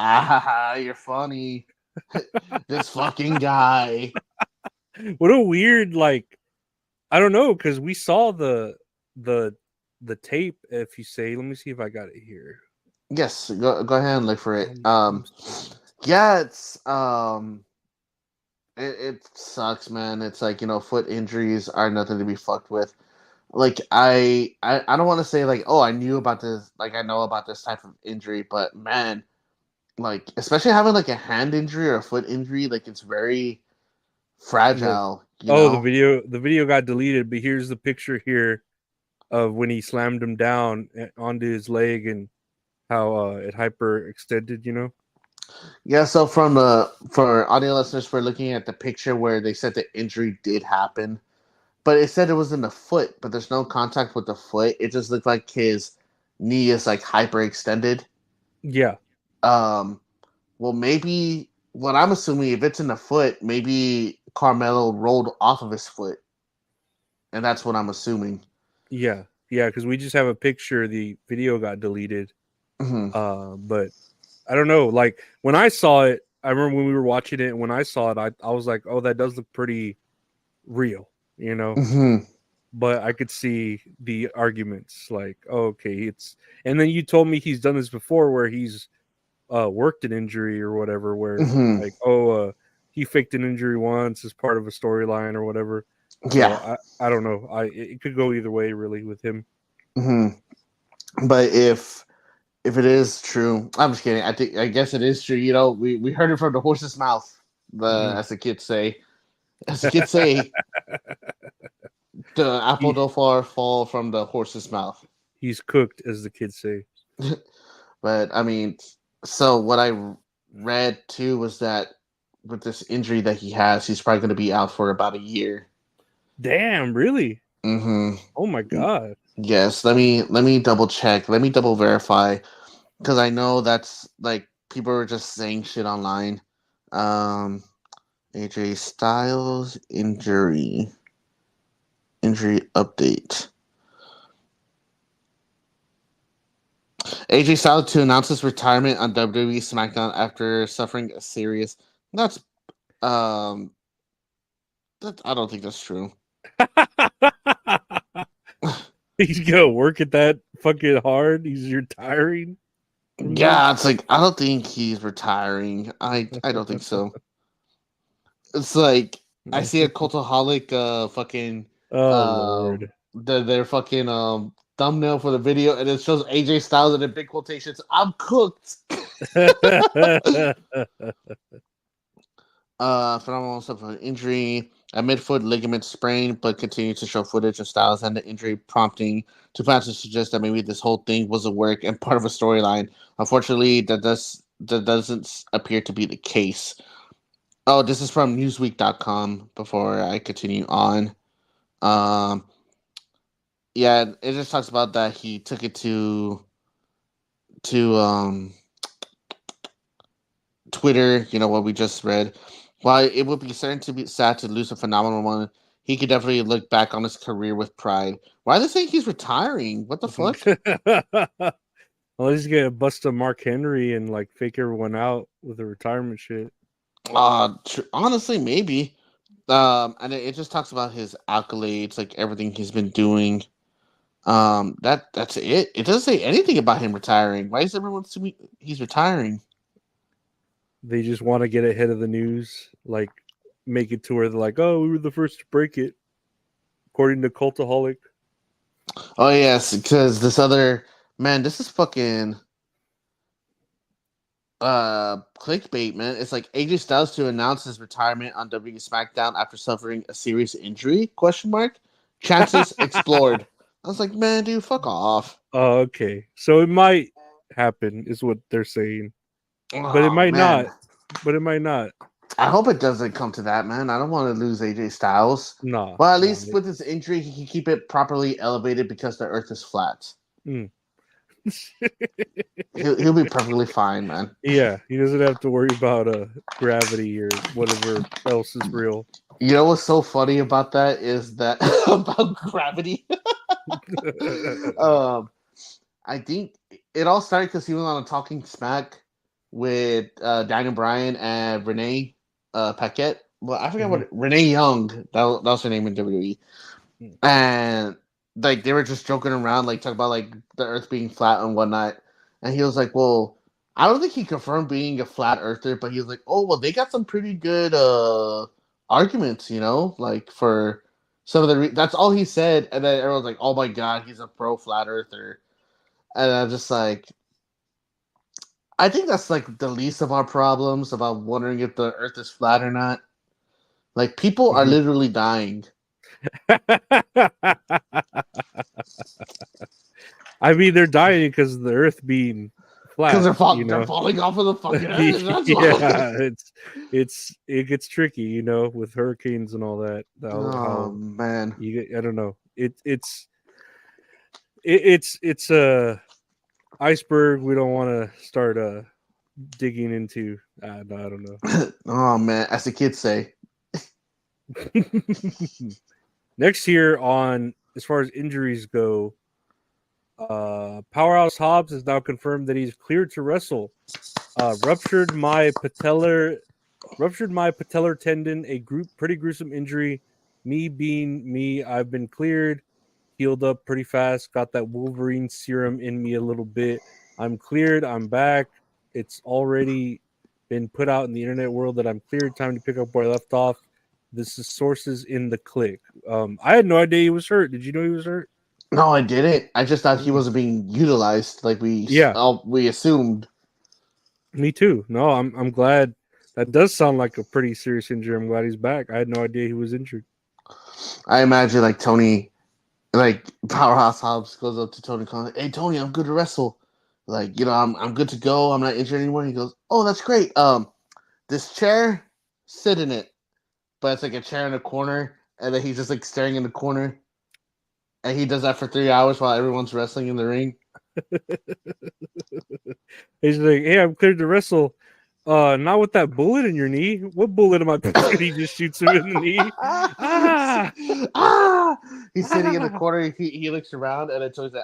you're funny. This fucking guy. What a weird, like, I don't know, because we saw the tape. If you say, let me see if I got it here. Yes, go ahead and look for it. Yeah, it's it sucks, man. It's like, foot injuries are nothing to be fucked with. Like I don't want to say like, oh, I knew about this, like I know about this type of injury, but man, like especially having like a hand injury or a foot injury, like it's very fragile. The video got deleted, but here's the picture here of when he slammed him down onto his leg and how it hyperextended. Yeah, so for audio listeners, we're looking at the picture where they said the injury did happen. but it said it was in the foot, but there's no contact with the foot. It just looked like his knee is like hyperextended. Yeah. Well, maybe what I'm assuming, if it's in the foot, maybe Carmelo rolled off of his foot, and that's what I'm assuming. Yeah. Yeah, because we just have a picture. The video got deleted. Mm-hmm. But I don't know. Like when I saw it, I remember when we were watching it, and when I saw it, I was like, oh, that does look pretty real, you know? Mm-hmm. But I could see the arguments like, oh, okay, it's, and then you told me he's done this before where he's worked an injury or whatever, where Mm-hmm. like, he faked an injury once as part of a storyline or whatever. So Yeah. I don't know. It could go either way really with him. Mm-hmm. But if it is true, I'm just kidding. I guess it is true. You know, we heard it from the horse's mouth. As the kids say, the apple don't fall from the horse's mouth. He's cooked, as the kids say. But I mean, so what I read too was that with this injury that he has, he's probably going to be out for about a year. Damn, really? Mm-hmm. Oh my god. Yes. Let me double check. Let me double verify, because I know that's like people are just saying shit online. AJ Styles injury update. AJ Styles to announce his retirement on WWE SmackDown after suffering a serious. That's I don't think that's true. He's gonna work at that fucking hard. He's retiring. Yeah, it's like I don't think he's retiring. I don't think so. It's like I see a cultaholic fucking Lord. their fucking thumbnail for the video, and it shows AJ Styles in big quotations. I'm cooked. Phenomenal stuff of an injury, a midfoot ligament sprain, but continued to show footage of Styles and the injury, prompting two fans to suggest that maybe this whole thing was a work and part of a storyline. Unfortunately, that doesn't appear to be the case. Oh, this is from Newsweek.com. Before I continue on, yeah, it just talks about that he took it to Twitter. You know what we just read. While it would be certain to be sad to lose a phenomenal one, he could definitely look back on his career with pride. Why are they saying he's retiring? What the fuck? Well, he's gonna bust a Mark Henry and like fake everyone out with the retirement shit. Honestly, maybe. And it just talks about his accolades, like everything he's been doing. That's it. It doesn't say anything about him retiring. Why is everyone assuming he's retiring? They just want to get ahead of the news, like make it to where they're like, "Oh, we were the first to break it," according to Cultaholic. Oh yes, because this other man, this is fucking clickbait, man. It's like AJ Styles to announce his retirement on WWE SmackDown after suffering a serious injury? Question mark. Chances explored. I was like, man, dude, fuck off. Oh, okay. So it might happen, is what they're saying, but it might not. But it might not. I hope it doesn't come to that, man. I don't want to lose AJ Styles. No. Well, at least with his injury, he can keep it properly elevated because the Earth is flat. He'll be perfectly fine, man. Yeah, he doesn't have to worry about gravity or whatever else is real. You know what's so funny about that is that about gravity. I think it all started because he was on a Talking Smack with Daniel Bryan and Renee Paquette. Well, I forgot what Renee Young. That was her name in WWE, and like they were just joking around, like talking about like the Earth being flat and whatnot. And he was like, "Well, I don't think he confirmed being a flat earther, but he was like, oh well, they got some pretty good arguments, you know, like for some of the that's all he said." And then everyone's like, "Oh my god, he's a pro flat earther," and I'm just like. I think that's like the least of our problems about wondering if the Earth is flat or not. Like people are literally dying. I mean, they're dying because of the Earth being flat. They're falling off of the fucking edge. That's yeah, it gets tricky, with hurricanes and all that. Man, I don't know. It's a iceberg we don't want to start digging into. No, I don't know. Oh man, as the kids say. Next here on as far as injuries go, Powerhouse Hobbs has now confirmed that he's cleared to wrestle. Ruptured my patellar tendon, pretty gruesome injury. Me being me, I've been cleared, healed up pretty fast, got that Wolverine serum in me a little bit. I'm cleared, I'm back. It's already been put out in the internet world that I'm cleared. Time to pick up where I left off. This is sources in the click. I had no idea he was hurt. Did you know he was hurt? No, I didn't. I just thought he wasn't being utilized like we assumed. Me too. No, I'm glad. That does sound like a pretty serious injury. I'm glad he's back. I had no idea he was injured. I imagine like Tony, like Powerhouse Hobbs goes up to Tony Khan. Hey Tony, I'm good to wrestle. Like, I'm good to go. I'm not injured anymore. He goes, oh, that's great. This chair, sit in it. But it's like a chair in a corner, and then he's just like staring in the corner. And he does that for 3 hours while everyone's wrestling in the ring. He's like, hey, I'm cleared to wrestle. Not with that bullet in your knee. What bullet am I picking? He just shoots him in the knee. He's sitting in the corner. He looks around, and it's always like,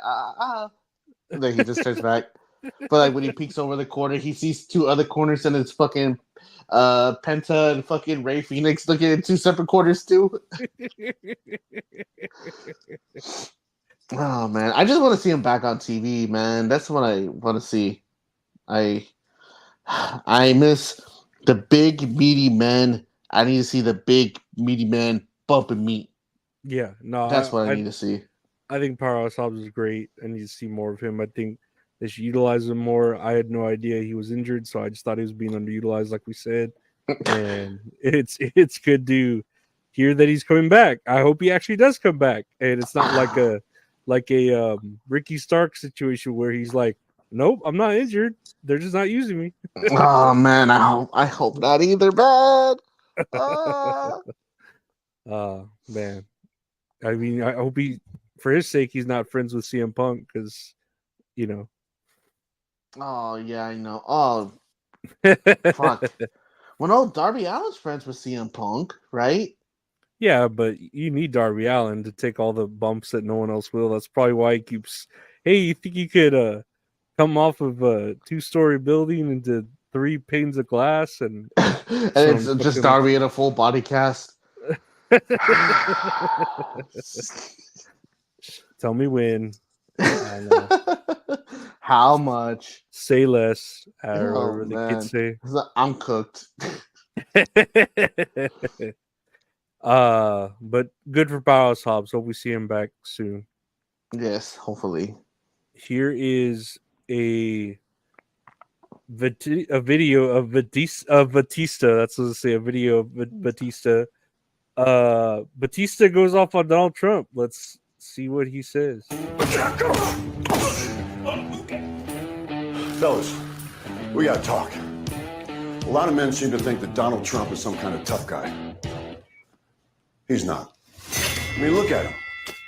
And then he just turns back. But like when he peeks over the corner, he sees two other corners, and it's fucking Penta and fucking Ray Phoenix looking at two separate corners too. Oh man, I just want to see him back on TV, man. That's what I want to see. I miss the big meaty men. I need to see the big meaty man bumping meat. Yeah, no, that's what I need to see. I think Powerhouse Hobbs is great. I need to see more of him. I think they should utilize him more. I had no idea he was injured, so I just thought he was being underutilized, like we said. And it's good to hear that he's coming back. I hope he actually does come back, and it's not like a Ricky Stark situation where he's like, nope, I'm not injured. They're just not using me. Oh man, I hope not either, man. Man. I mean, I hope for his sake, he's not friends with CM Punk because, Oh yeah, I know. Oh, fuck. Well, no, Darby Allin's friends with CM Punk, right? Yeah, but you need Darby Allin to take all the bumps that no one else will. That's probably why he keeps. Hey, you think you could come off of a 2-story building into 3 panes of glass and it's just Darby in a full body cast. Tell me when. How much? Say less. Whatever the kids say. I'm cooked. But good for Powerhouse Hobbs. Hope we see him back soon. Yes, hopefully. Here is a video of Batista. That's what I say. A video of Batista. Batista goes off on Donald Trump. Let's see what he says. Fellas, we gotta talk. A lot of men seem to think that Donald Trump is some kind of tough guy. He's not. I mean, look at him.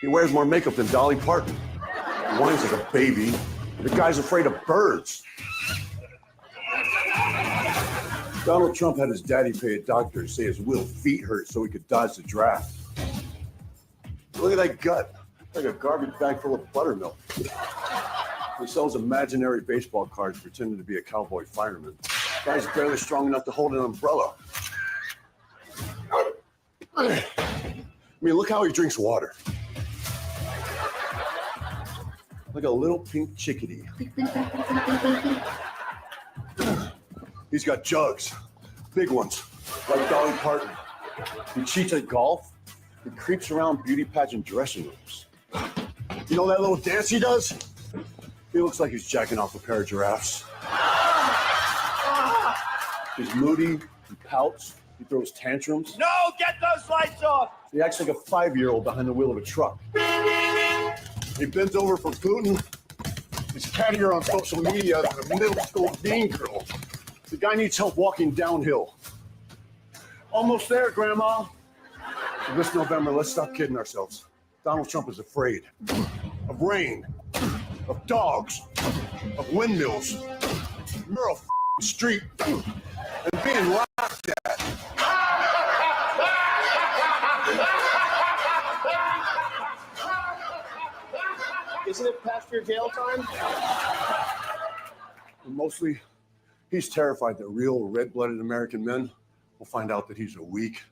He wears more makeup than Dolly Parton. He whines like a baby. The guy's afraid of birds. Donald Trump had his daddy pay a doctor to say his little feet hurt so he could dodge the draft. Look at that gut. Like a garbage bag full of buttermilk. He sells imaginary baseball cards pretending to be a cowboy fireman. Guy's barely strong enough to hold an umbrella. I mean, look how he drinks water. Like a little pink chickadee. He's got jugs, big ones, like Dolly Parton. He cheats at golf. He creeps around beauty pageant dressing rooms. You know that little dance he does? He looks like he's jacking off a pair of giraffes. He's moody, he pouts, he throws tantrums. No, get those lights off! He acts like a 5-year-old behind the wheel of a truck. He bends over for Putin, He's cattier on social media than a middle school dean girl. The guy needs help walking downhill. Almost there, Grandma. So this November, let's stop kidding ourselves. Donald Trump is afraid of rain, of dogs, of windmills, Merle Street, and being laughed at. Isn't it past your jail time? And mostly, he's terrified that real red-blooded American men will find out that he's a weak,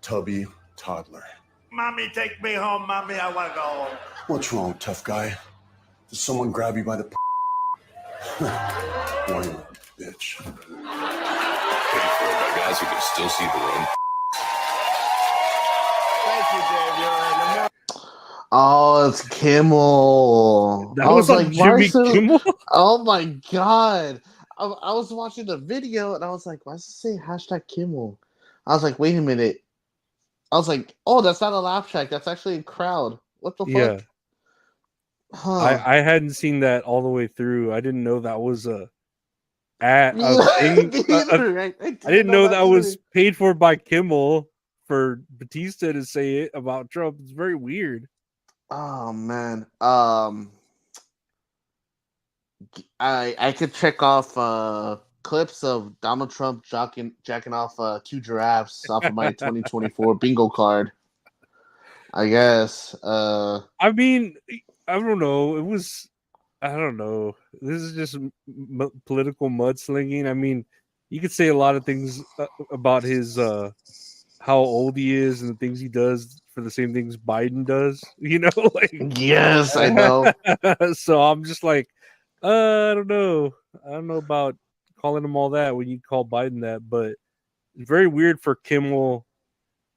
tubby toddler. Mommy, take me home. Mommy, I want to go home. What's wrong, tough guy? Did someone grab you by the Whiny bitch. By guys who can still see the run. Thank you, Dave. You're an Oh, it's Kimmel. That I was like, on why Jimmy is it- Kimmel. Oh my god. I was watching the video and I was like, why does it say hashtag Kimmel? I was like, wait a minute. I was like, oh, that's not a laugh track. That's actually a crowd. What the Yeah. fuck? Huh. I hadn't seen that all the way through. I didn't know that was a thing. I I didn't know that was paid for by Kimmel for Batista to say it about Trump. It's very weird. Oh man. I could check off clips of Donald Trump jacking off 2 giraffes off of my 2024 bingo card. I guess. I mean, I don't know. I don't know. This is just political mudslinging. I mean, you could say a lot of things about his how old he is and the things he does for the same things Biden does. You know, like Yes, I know. So I'm just like, I don't know. I don't know about calling him all that when you call Biden that, but it's very weird for Kimmel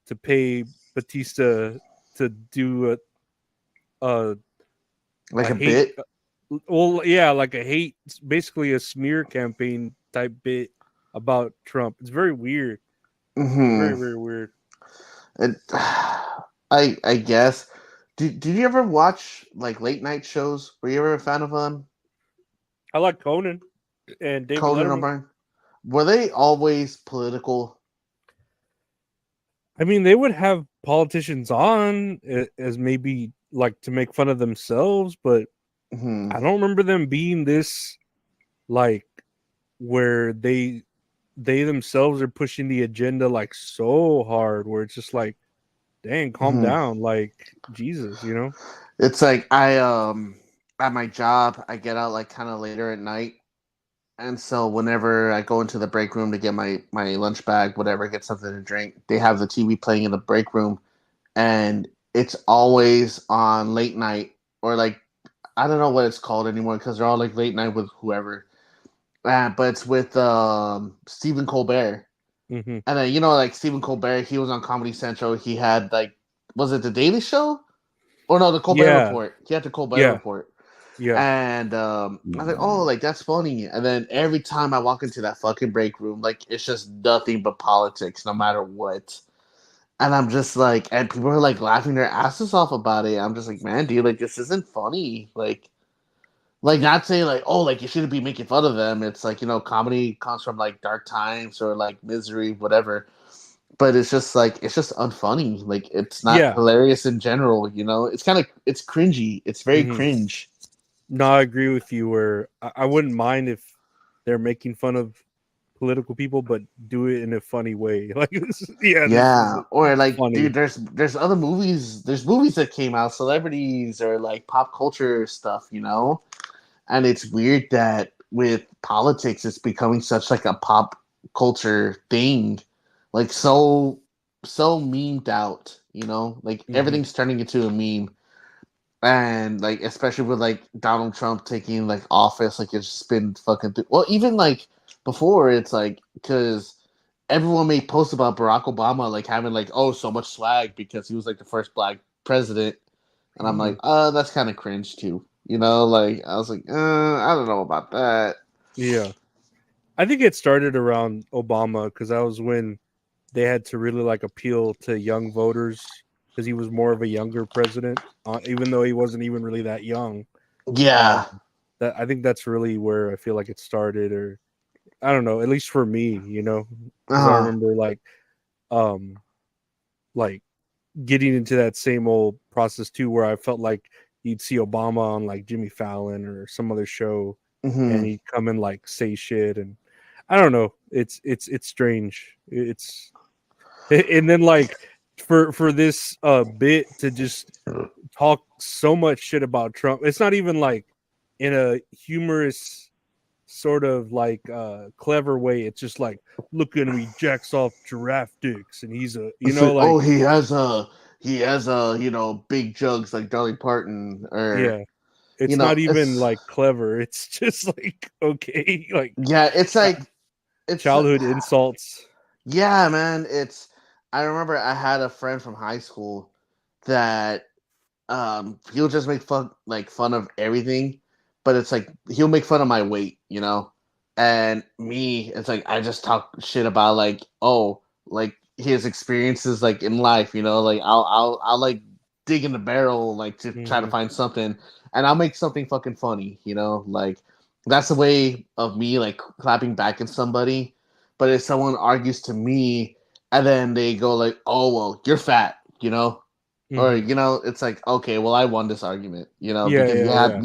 to pay Batista to do Like a hate, bit. well, yeah, like a hate, basically a smear campaign type bit about Trump. It's very weird. Mhm. Very, very weird. And I guess. Did you ever watch like late night shows? Were you ever a fan of I like Conan and David Conan Letterman. O'Brien? Were they always political? I mean, they would have politicians on as maybe like to make fun of themselves, but Mhm. I don't remember them being this like where they themselves are pushing the agenda like so hard where it's just like, dang, calm Mhm. down, like Jesus, you know? It's like I at my job I get out like kind of later at night, and so whenever I go into the break room to get my lunch bag, whatever, get something to drink, they have the TV playing in the break room, and it's always on late night or like I don't know what it's called anymore because they're all like late night with whoever. But it's with Stephen Colbert. Mm-hmm. And then, you know, like Stephen Colbert, he was on Comedy Central. He had like, was it the Daily Show? Or no, the Colbert Yeah. Report. He had the Colbert Yeah. Report. Yeah. And I was like, oh, like that's funny. And then every time I walk into that fucking break room, like it's just nothing but politics, no matter what. And I'm just like, and people are like laughing their asses off about it. I'm just like, man, dude, like this isn't funny. Like not saying like, oh, like you shouldn't be making fun of them. It's like, you know, comedy comes from like dark times or like misery, whatever. But it's just like it's just unfunny. Like it's not hilarious in general, you know? It's cringy. It's very cringe. No, I agree with you where I wouldn't mind if they're making fun of political people, but do it in a funny way. Like yeah. Or like funny. dude, there's other movies, there's movies that came out, celebrities or like pop culture stuff, you know? And it's weird that with politics, it's becoming such like a pop culture thing, like so memed out, you know, like everything's turning into a meme. And like, especially with like Donald Trump taking like office, like it's just been fucking, well, even like before it's like, cause everyone made posts about Barack Obama, like having like, oh, so much swag because he was like the first black president. And I'm like, that's kind of cringe too. You know, like I was like, I don't know about that. Yeah, I think it started around Obama because that was when they had to really like appeal to young voters because he was more of a younger president, even though he wasn't even really that young. Yeah, I think that's really where I feel like it started, or I don't know, at least for me, because I remember like getting into that same old process too, where I felt like you'd see Obama on like Jimmy Fallon or some other show, and he'd come and like say shit, and I don't know, it's strange. And then like for this bit to just talk so much shit about Trump, it's not even like in a humorous sort of like clever way. It's just like, look at him, he jacks off giraffe dicks, and he's a like he has big jugs like Dolly Parton, or yeah. It's not even like clever. It's just like, okay, like it's like it's childhood insults. Yeah, man. I remember I had a friend from high school that he'll just make fun of everything, but it's like he'll make fun of my weight, and me, it's like I just talk shit about like, oh, like his experiences like in life, like I'll like dig in the barrel like to try to find something, and I'll make something fucking funny, like that's the way of me like clapping back at somebody. But if someone argues to me and then they go like, oh well, you're fat, or it's like, okay, well I won this argument, because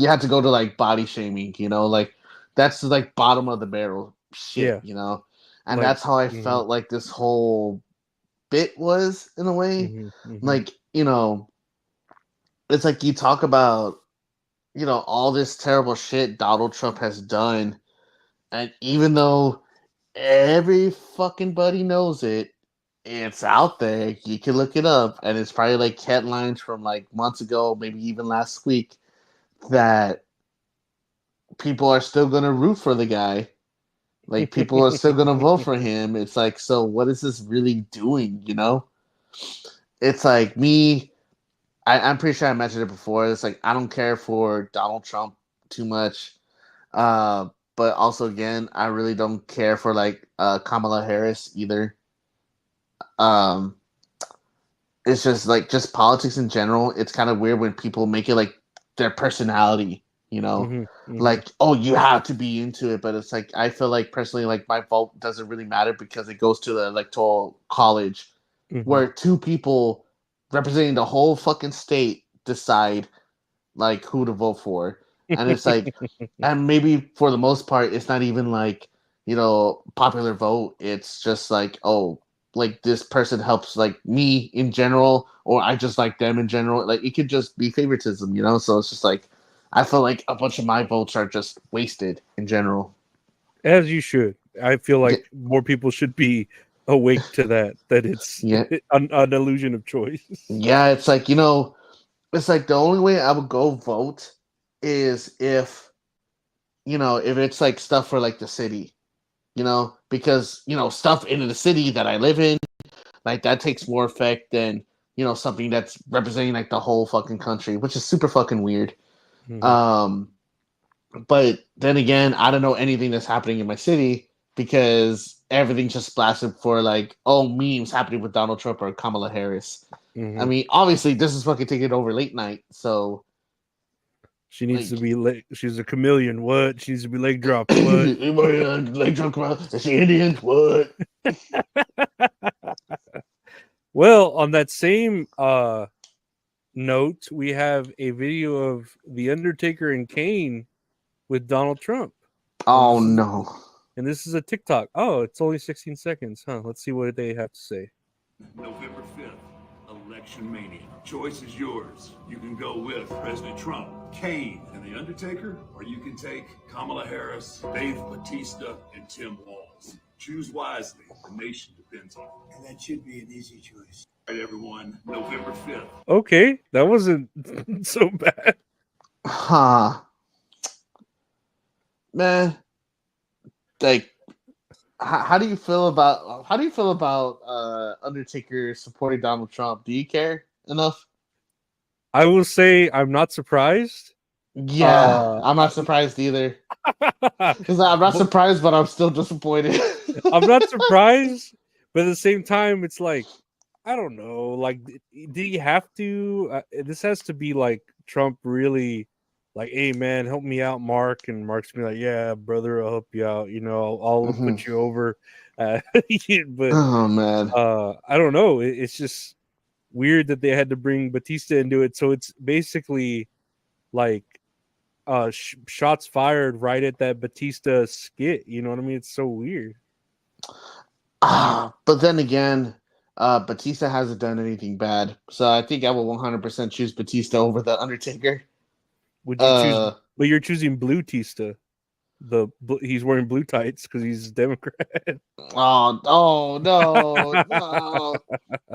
you had to go to like body shaming, like that's like bottom of the barrel shit, and like, that's how I felt like this whole bit was in a way. Like, it's like you talk about, all this terrible shit Donald Trump has done, and even though every fucking buddy knows it, it's out there. You can look it up, and it's probably like headlines from like months ago, maybe even last week, that people are still gonna root for the guy. Like people are still gonna vote for him. It's like, so what is this really doing? It's like me. I'm pretty sure I mentioned it before. It's like I don't care for Donald Trump too much, but also again, I really don't care for like Kamala Harris either. It's just like just politics in general. It's kind of weird when people make it like their personality, like, oh, you have to be into it. But it's like I feel like personally, like my vote doesn't really matter because it goes to the electoral college, where two people representing the whole fucking state decide like who to vote for. And it's like, and maybe for the most part, it's not even like, popular vote. It's just like, oh, like this person helps like me in general, or I just like them in general. Like it could just be favoritism, So it's just like, I feel like a bunch of my votes are just wasted in general. As you should. I feel like more people should be awake to that it's an illusion of choice. Yeah, it's like, it's like the only way I would go vote is if it's like stuff for like the city, because stuff in the city that I live in, like that takes more effect than something that's representing like the whole fucking country, which is super fucking weird. But then again, I don't know anything that's happening in my city because everything's just blasted for like, oh, memes happening with Donald Trump or Kamala Harris. I mean, obviously, this is fucking taking over late night, so she needs to be she's a chameleon. What? She needs to be leg dropped. What? Leg drop? Is she Indian? What? Well, on that same note, we have a video of the Undertaker and Kane with Donald Trump. Oh no! And this is a TikTok. Oh, it's only 16 seconds, huh? Let's see what they have to say. November 5th, Election Mania. Choice is yours. You can go with President Trump, Kane, and The Undertaker, or you can take Kamala Harris, Dave Batista, and Tim Walz. Choose wisely. The nation depends on it. And that should be an easy choice. All right, everyone, November 5th. Okay, that wasn't so bad. Huh. Man, like, how do you feel about Undertaker supporting Donald Trump? Do you care enough? I will say I'm not surprised. Yeah, I'm not surprised either. Because I'm not surprised, but I'm still disappointed. I'm not surprised, but at the same time, it's like, I don't know. Like, do you have to? This has to be like Trump really like, hey man, help me out, Mark, and Mark's gonna be like, yeah, brother, I'll help you out. You know, I'll Mhm. put you over. But Oh man. I don't know. It's just weird that they had to bring Batista into it. So it's basically like shots fired right at that Batista skit. You know what I mean? It's so weird. But then again, Batista hasn't done anything bad, so I think I will 100% choose Batista over the Undertaker. Would you choose? But you're choosing Blue Tista. He's wearing blue tights because he's a Democrat. Oh no, no!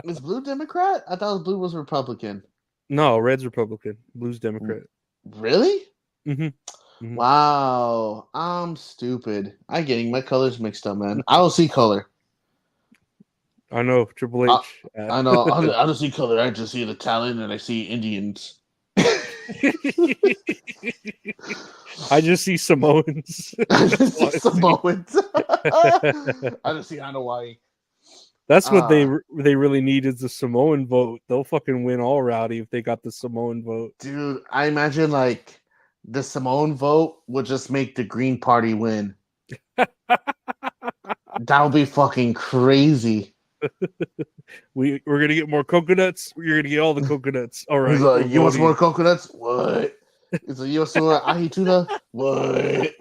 Is Blue Democrat? I thought Blue was Republican. No, Red's Republican. Blue's Democrat. Really? Mm-hmm. Mm-hmm. Wow, I'm stupid. I'm getting my colors mixed up, man. I don't see color. I know Triple H. I know. I don't see color. I just see the talent, and I see Indians. I just see Samoans. I just see Samoans. I just see Hawaii. That's what they really need is the Samoan vote. They'll fucking win all rowdy if they got the Samoan vote. Dude, I imagine like the Samoan vote would just make the Green Party win. That would be fucking crazy. We're gonna get more coconuts. You're gonna get all the coconuts. All right. He's like, you want some more coconuts? What? He's like, you want some more ahi tuna? What?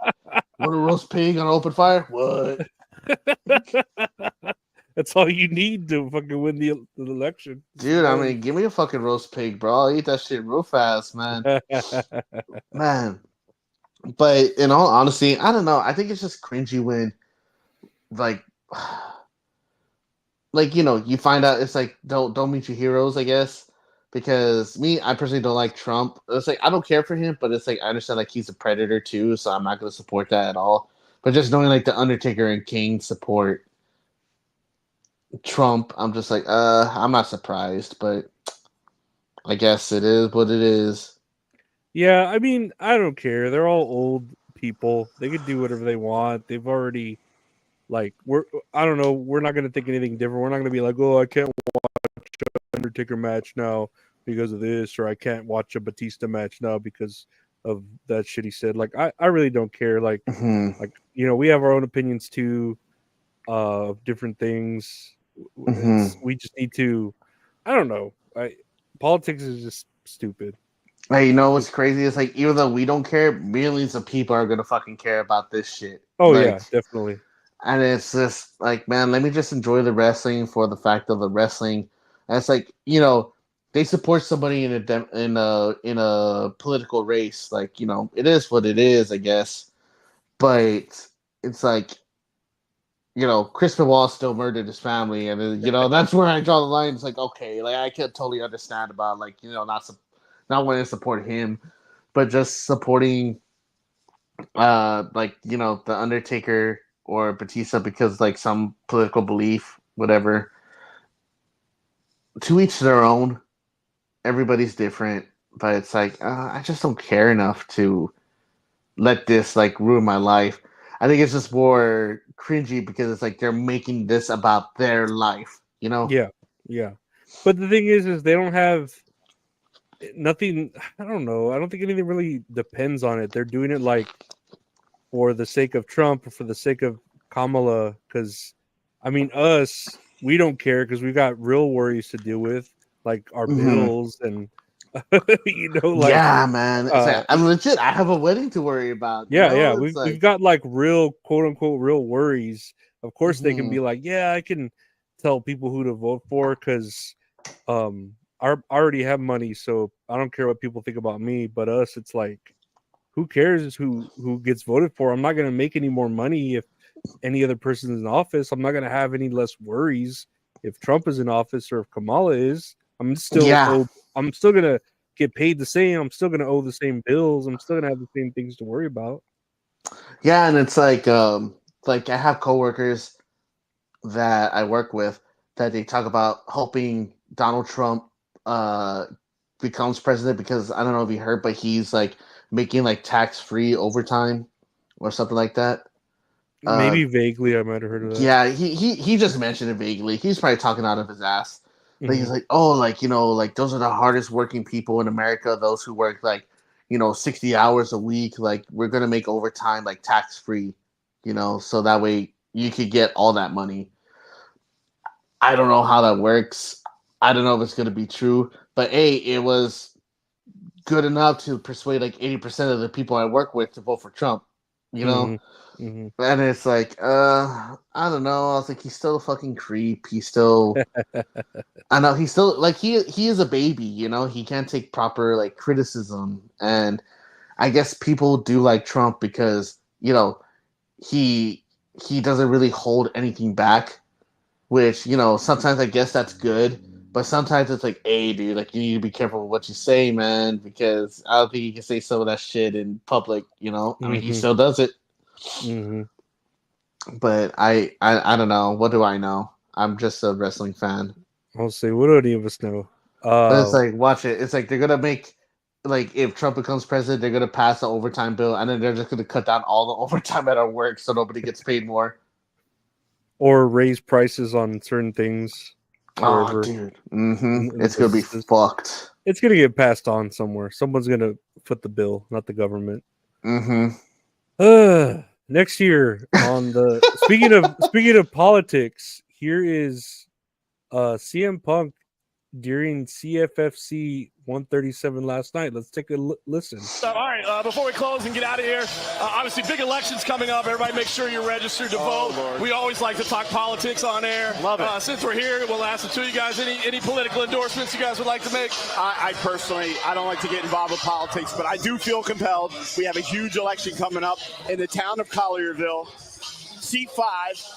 Want a roast pig on an open fire? What? That's all you need to fucking win the election. Dude, I mean, give me a fucking roast pig, bro. I'll eat that shit real fast, man. Man. But in all honesty, I don't know. I think it's just cringy when, like, you know, you find out it's like, don't meet your heroes, I guess. Because I personally don't like Trump. It's like, I don't care for him, but it's like, I understand, like, he's a predator too, so I'm not going to support that at all. But just knowing, like, the Undertaker and Kane support Trump, I'm just like, I'm not surprised, but I guess it is what it is. Yeah, I mean, I don't care. They're all old people. They could do whatever they want. They've already, like, I don't know. We're not going to think anything different. We're not going to be like, oh, I can't watch an Undertaker match now because of this, or I can't watch a Batista match now because of that shit he said. Like, I really don't care. Like, like, you know, we have our own opinions too of different things. We just need to, I don't know. Politics is just stupid. Hey, you know what's crazy? It's like, even though we don't care, millions of people are gonna fucking care about this shit. Oh, like, yeah, definitely. And it's just like, man, let me just enjoy the wrestling for the fact of the wrestling. And it's like, you know, they support somebody in a political race. Like, you know, it is what it is, I guess. But it's like, you know, Chris Benoit still murdered his family, and you know, that's where I draw the line. It's like, okay, like, I can totally understand about, like, you know, not wanting to support him, but just supporting like, you know, the Undertaker or Batista because, like, some political belief, whatever. To each their own. Everybody's different, but it's like, I just don't care enough to let this, like, ruin my life. I think it's just more cringy because it's like they're making this about their life, you know? Yeah. But the thing is they don't have nothing. I don't know. I don't think anything really depends on it. They're doing it like for the sake of Trump or for the sake of Kamala. Because, I mean, we don't care because we've got real worries to deal with, like our bills and, you know, like, yeah, man. It's like, I'm legit. I have a wedding to worry about. Yeah. We've got like real, quote unquote, real worries. Of course, they can be like, yeah, I can tell people who to vote for because I already have money, so I don't care what people think about me. But us, it's like, who cares who gets voted for? I'm not going to make any more money if any other person is in office. I'm not going to have any less worries if Trump is in office or if Kamala is. I'm still going to get paid the same. I'm still going to owe the same bills. I'm still going to have the same things to worry about. Yeah, and it's like I have coworkers that I work with that they talk about hoping Donald Trump becomes president because, I don't know if you heard, but he's like making like tax-free overtime or something like that. Maybe vaguely, I might have heard of that. Yeah, he just mentioned it vaguely. He's probably talking out of his ass. But he's like, oh, like, you know, like, those are the hardest working people in America. Those who work, like, 60 hours a week. Like, we're going to make overtime, like, tax-free, so that way you could get all that money. I don't know how that works. I don't know if it's going to be true. But, hey, it was good enough to persuade, like, 80% of the people I work with to vote for Trump, Mhm. Mhm. And it's like, I don't know. I was like, he's still a fucking creep. He's still... I know he's still like he is a baby, he can't take proper like criticism, and I guess people do like Trump because he doesn't really hold anything back, which sometimes I guess that's good, but sometimes it's like, hey dude, like you need to be careful with what you say, man, because I don't think you can say some of that shit in public. I mean, he still does it, but I don't know. What do I know? I'm just a wrestling fan. I'll say, what do any of us know? But it's like, watch it. It's like they're gonna make, like, if Trump becomes president, they're gonna pass the overtime bill, and then they're just gonna cut down all the overtime at our work, so nobody gets paid more. Or raise prices on certain things. Oh, dude, it's gonna be fucked. It's gonna get passed on somewhere. Someone's gonna foot the bill, not the government. Next year on the speaking of politics, here is CM Punk during CFFC 137 last night. Let's take a listen. All right, before we close and get out of here, obviously big elections coming up. Everybody make sure you're registered to vote. Lord. We always like to talk politics on air. Love it. Since we're here, we'll ask the two of you guys, any political endorsements you guys would like to make? I personally, I don't like to get involved with politics, but I do feel compelled. We have a huge election coming up in the town of Collierville. Seat 5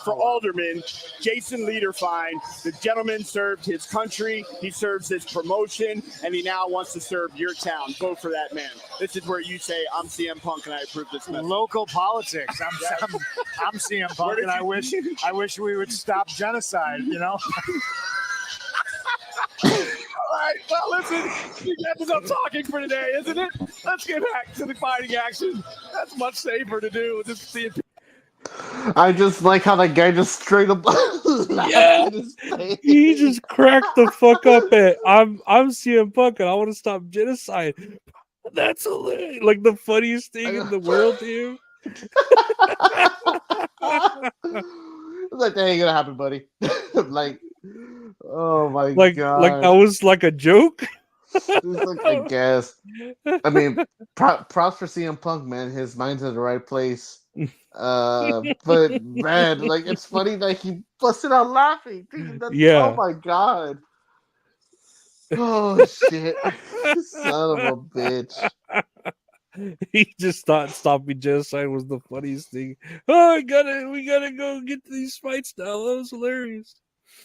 for Alderman, Jason Lederfine. The gentleman served his country, he serves his promotion, and he now wants to serve your town. Vote for that man. This is where you say, I'm CM Punk and I approve this message. Local politics. I'm CM Punk and I wish we would stop genocide, All right, well, listen, that is up talking for today, isn't it? Let's get back to the fighting action. That's much safer to do. Just see it. I just like how that guy just straight up laughed in his face. He just cracked the fuck up at I'm CM Punk and I want to stop genocide. That's hilarious. Like the funniest thing in the world to you. It's like, that ain't gonna happen, buddy. Like, oh my god. Like that was like a joke. Like, I guess. I mean, props for CM Punk, man. His mind's in the right place. But man, like, it's funny that he busted out laughing. Dude, yeah. Oh my god. Oh shit. Son of a bitch. He just thought stopping genocide was the funniest thing. Oh, we gotta go get to these fights now. That was hilarious.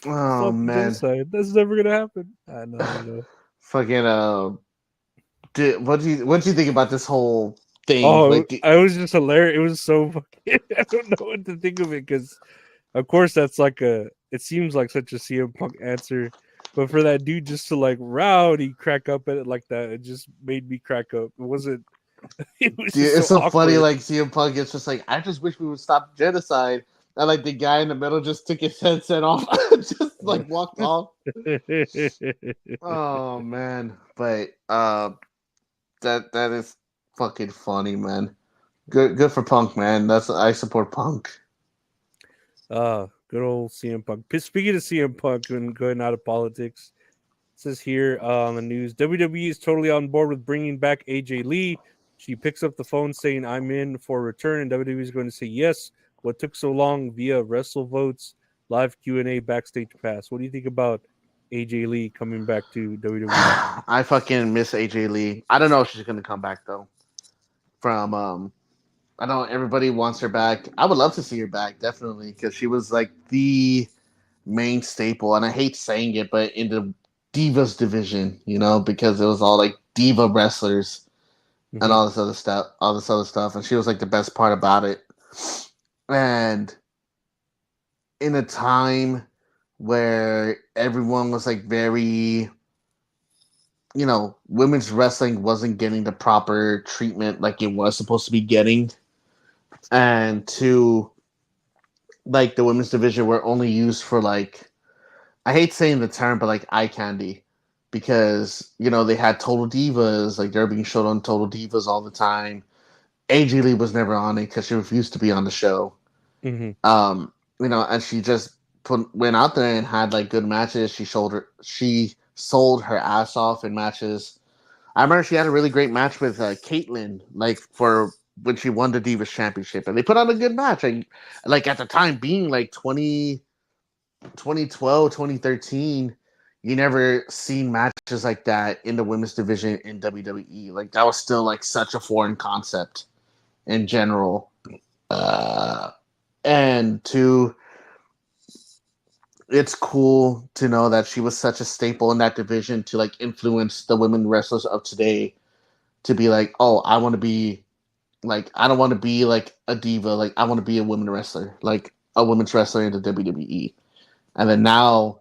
Oh Stop man. Genocide. That's never gonna happen. I know. Fucking what do you think about this whole thing? Oh, I was just hilarious. It was so fucking, I don't know what to think of it, because of course that's like it seems like such a CM Punk answer, but for that dude just to like rowdy crack up at it like that, it just made me crack up. It was dude, so it's so awkward. funny. Like, CM Punk, it's just like, I just wish we would stop genocide. And like the guy in the middle just took his headset off, just like walked off. Oh man, but that is fucking funny, man. Good for Punk, man. I support Punk. Good old CM Punk. Speaking of CM Punk and going out of politics, it says here on the news, WWE is totally on board with bringing back AJ Lee. She picks up the phone saying, I'm in for a return, and WWE is going to say yes. What took so long via Wrestle Votes, live Q&A, backstage pass? What do you think about AJ Lee coming back to WWE? I fucking miss AJ Lee. I don't know if she's going to come back, though. I know everybody wants her back. I would love to see her back, definitely, because she was like the main staple, and I hate saying it, but in the Divas division, because it was all like diva wrestlers and all this other stuff, and she was like the best part about it. And in a time where everyone was like very, women's wrestling wasn't getting the proper treatment like it was supposed to be getting. And like the women's division were only used for like, I hate saying the term, but like eye candy. because they had Total Divas, like they're being showed on Total Divas all the time. AJ Lee was never on it because she refused to be on the show. Mm-hmm. And she just went out there and had like good matches. She sold her ass off in matches. I remember she had a really great match with Caitlyn, like for when she won the Divas Championship, and they put on a good match. Like at the time, being like 2012, 2013, you never seen matches like that in the women's division in WWE. Like that was still like such a foreign concept in general. And two, it's cool to know that she was such a staple in that division to like influence the women wrestlers of today to be like, oh, I want to be like, I don't want to be like a diva. Like I want to be a women wrestler, like a women's wrestler in the WWE. And then now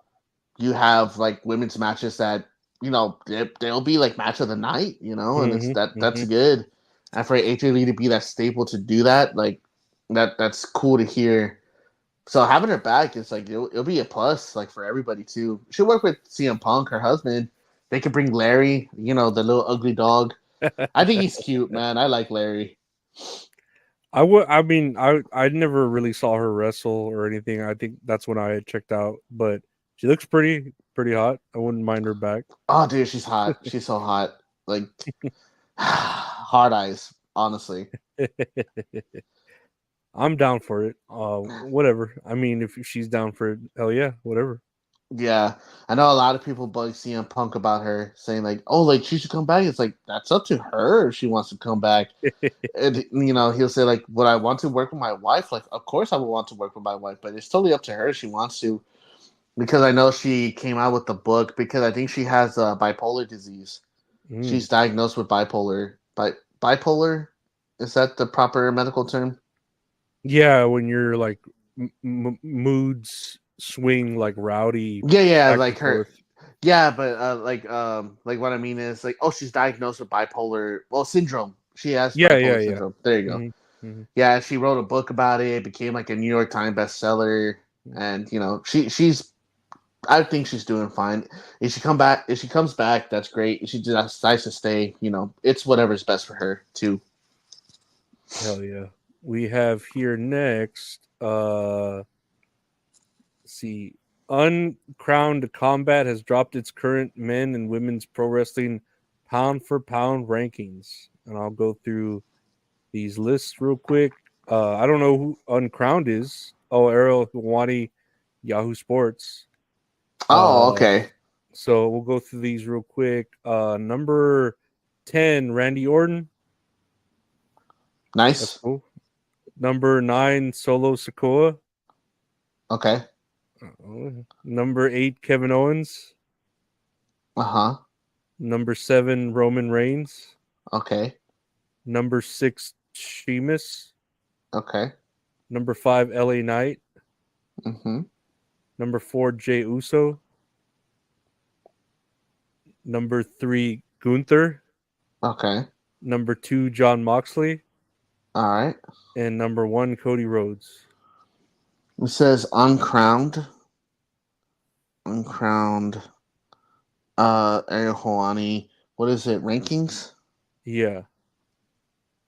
you have like women's matches that, they'll be like match of the night, and it's that's good. And for AJ Lee to be that staple to do that, like that's cool to hear. So having her back is like it'll be a plus, like for everybody too. She'll work with CM Punk, her husband. They could bring Larry, the little ugly dog. I think he's cute, man. I like Larry. I never really saw her wrestle or anything. I think that's when I had checked out. But she looks pretty hot. I wouldn't mind her back. Oh, dude, she's hot. She's so hot. Like hard eyes, honestly. I'm down for it. Whatever. I mean, if she's down for it, hell yeah, whatever. Yeah, I know a lot of people bug CM Punk about her, saying like, "Oh, like she should come back." It's like that's up to her if she wants to come back. And he'll say like, "Would I want to work with my wife?" Like, of course I would want to work with my wife, but it's totally up to her if she wants to. Because I know she came out with the book because I think she has bipolar disease. She's diagnosed with bipolar. Bipolar, is that the proper medical term? Yeah, when you're like moods swing like rowdy. Yeah, like her. Forth. Yeah, but like what I mean is like, oh, she's diagnosed with bipolar syndrome. She has bipolar syndrome. There you go. Mm-hmm. Yeah, she wrote a book about it. It became like a New York Times bestseller, and she's. I think she's doing fine. If she comes back, that's great. If she decides to stay, it's whatever's best for her too. Hell yeah. We have here next, let's see, Uncrowned Combat has dropped its current men and women's pro wrestling pound for pound rankings. And I'll go through these lists real quick. I don't know who Uncrowned is. Oh, Errol Hawani, Yahoo Sports. Oh, okay. So we'll go through these real quick. Number 10, Randy Orton. Nice. That's cool. Number 9, Solo Sikoa. Okay. Number 8, Kevin Owens. Number 7, Roman Reigns. Okay. Number 6, Sheamus. Okay. Number 5, LA Knight. Mm-hmm. Number 4, Jey Uso. Number 3, Gunther. Okay. Number 2, John Moxley. All right. And number 1, Cody Rhodes. It says uncrowned. Ariel Hawani. What is it? Rankings? Yeah.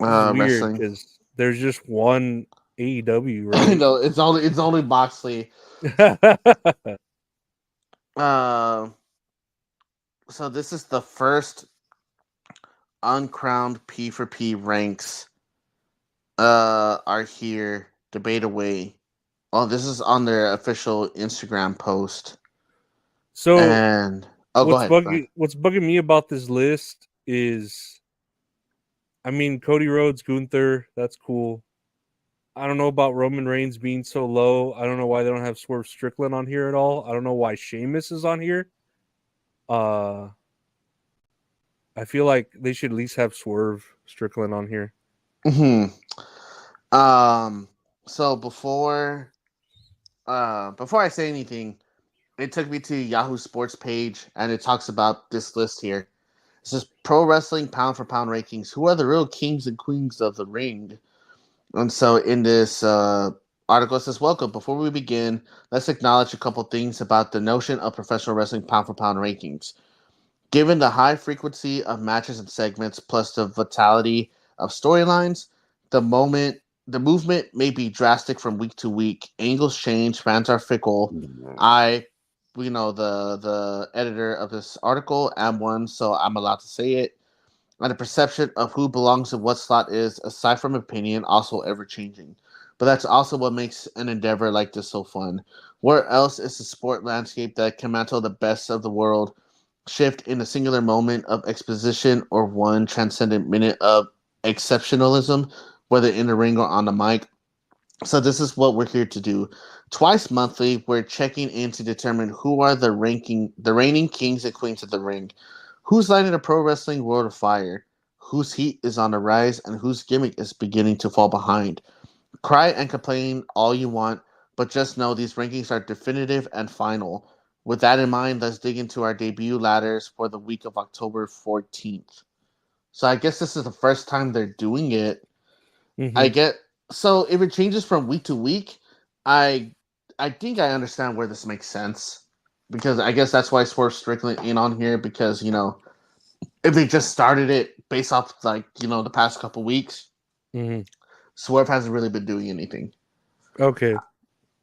It's weird because there's just one AEW, right? No, it's only Moxley. So this is the first uncrowned P4P ranks are here. Debate away. Oh, this is on their official Instagram post. So go ahead. What's bugging me about this list is, I mean, Cody Rhodes, Gunther, that's cool. I don't know about Roman Reigns being so low. I don't know why they don't have Swerve Strickland on here at all. I don't know why Sheamus is on here. I feel like they should at least have Swerve Strickland on here. Mm-hmm. So before I say anything, it took me to Yahoo Sports page, and it talks about this list here. It says Pro Wrestling Pound for Pound Rankings. Who are the real kings and queens of the ring? And so in this article, it says, welcome. Before we begin, let's acknowledge a couple things about the notion of professional wrestling pound for pound rankings. Given the high frequency of matches and segments, plus the vitality of storylines, the movement may be drastic from week to week. Angles change, fans are fickle. The editor of this article, am one, so I'm allowed to say it. And the perception of who belongs in what slot is, aside from opinion, also ever changing. But that's also what makes an endeavor like this so fun. Where else is the sport landscape that can mantle the best of the world shift in a singular moment of exposition or one transcendent minute of exceptionalism, whether in the ring or on the mic? So this is what we're here to do. Twice monthly, we're checking in to determine who are the reigning kings and queens of the ring. Who's lighting the pro wrestling world afire? Whose heat is on the rise and whose gimmick is beginning to fall behind? Cry and complain all you want, but just know these rankings are definitive and final. With that in mind, let's dig into our debut ladders for the week of October 14th. So I guess this is the first time they're doing it. Mm-hmm. So if it changes from week to week, I think I understand where this makes sense. Because I guess that's why Swerve Strickland in on here, because, if they just started it based off, the past couple weeks, Mm-hmm. Swerve hasn't really been doing anything. Okay.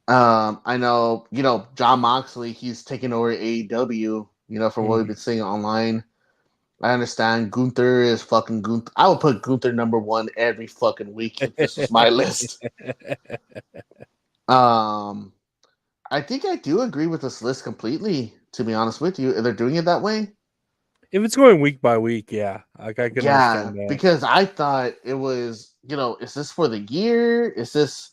I know, John Moxley, he's taking over AEW, from what we've been seeing online. I understand Gunther is fucking Gunther. I would put Gunther number one every fucking week if this was my list. I think I do agree with this list completely, to be honest with you. If they're doing it that way. If it's going week by week, yeah. I can understand that. Because I thought it was, is this for the year? Is this...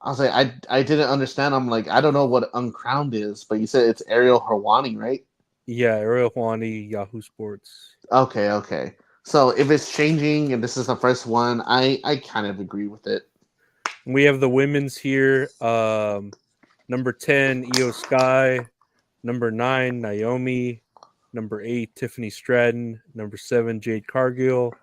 I was like, I didn't understand. I'm like, I don't know what Uncrowned is, but you said it's Ariel Helwani, right? Yeah, Ariel Helwani, Yahoo Sports. Okay. So if it's changing and this is the first one, I kind of agree with it. We have the women's here. Number 10, Io Sky. Number 9, Naomi. Number 8, Tiffany Stratton. Number 7, Jade Cargill.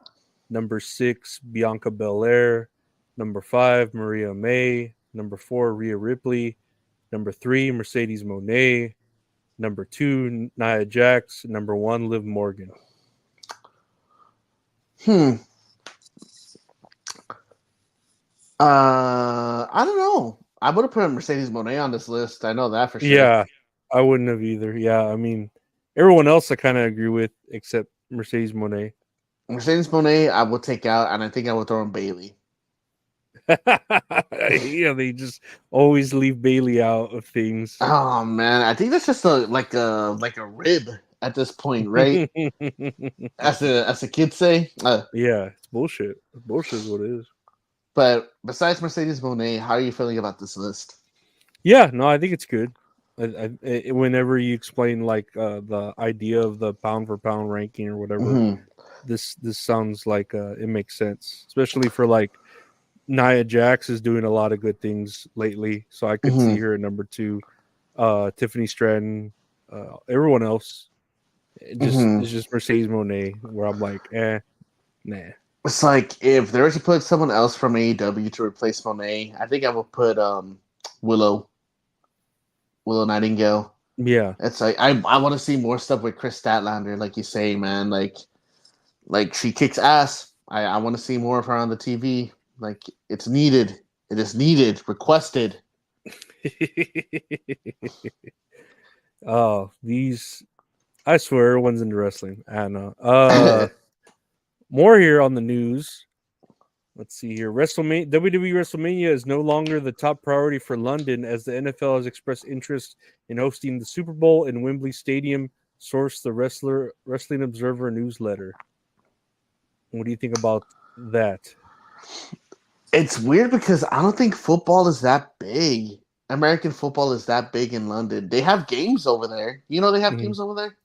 Number 6, Bianca Belair. Number 5, Maria May. Number 4, Rhea Ripley. Number 3, Mercedes Moné. Number 2, Nia Jax. Number 1, Liv Morgan. I don't know. I would have put Mercedes Moné on this list. I know that for sure. Yeah, I wouldn't have either. Yeah, I mean, everyone else I kind of agree with except Mercedes Moné. Mercedes Moné, I will take out, and I think I will throw in Bailey. Yeah, they just always leave Bailey out of things. Oh man, I think that's just like a rib at this point, right? as the kids say. Yeah, it's bullshit. Bullshit is what it is. But besides Mercedes Moné, how are you feeling about this list? Yeah, no, I think it's good. Whenever you explain the idea of the pound for pound ranking or whatever, this sounds like it makes sense, especially for Nia Jax is doing a lot of good things lately, so I could see her at number 2. Tiffany Stratton, everyone else, it's just Mercedes Moné, where I'm like, nah. It's like if there was to put someone else from AEW to replace Monet, I think I would put Willow Nightingale. Yeah, it's like I want to see more stuff with Chris Statlander, like you say, man. Like she kicks ass. I want to see more of her on the TV. Like it's needed. It is needed. Requested. Oh, I swear everyone's into wrestling. I know. More here on the news. Let's see here. WWE WrestleMania is no longer the top priority for London as the NFL has expressed interest in hosting the Super Bowl in Wembley Stadium, source the Wrestling Observer newsletter. What do you think about that? It's weird because I don't think football is that big. American football is that big in London. They have games over there. They have games over there?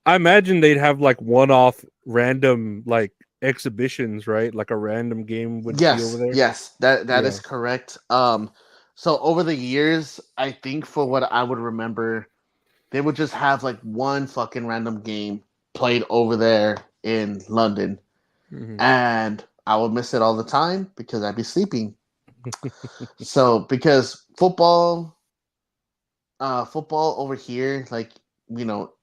I imagine they'd have one-off random exhibitions, right? Like a random game would be over there. Yes, that is correct. So over the years, I think for what I would remember, they would just have one fucking random game played over there in London. And I would miss it all the time because I'd be sleeping. So because football over here,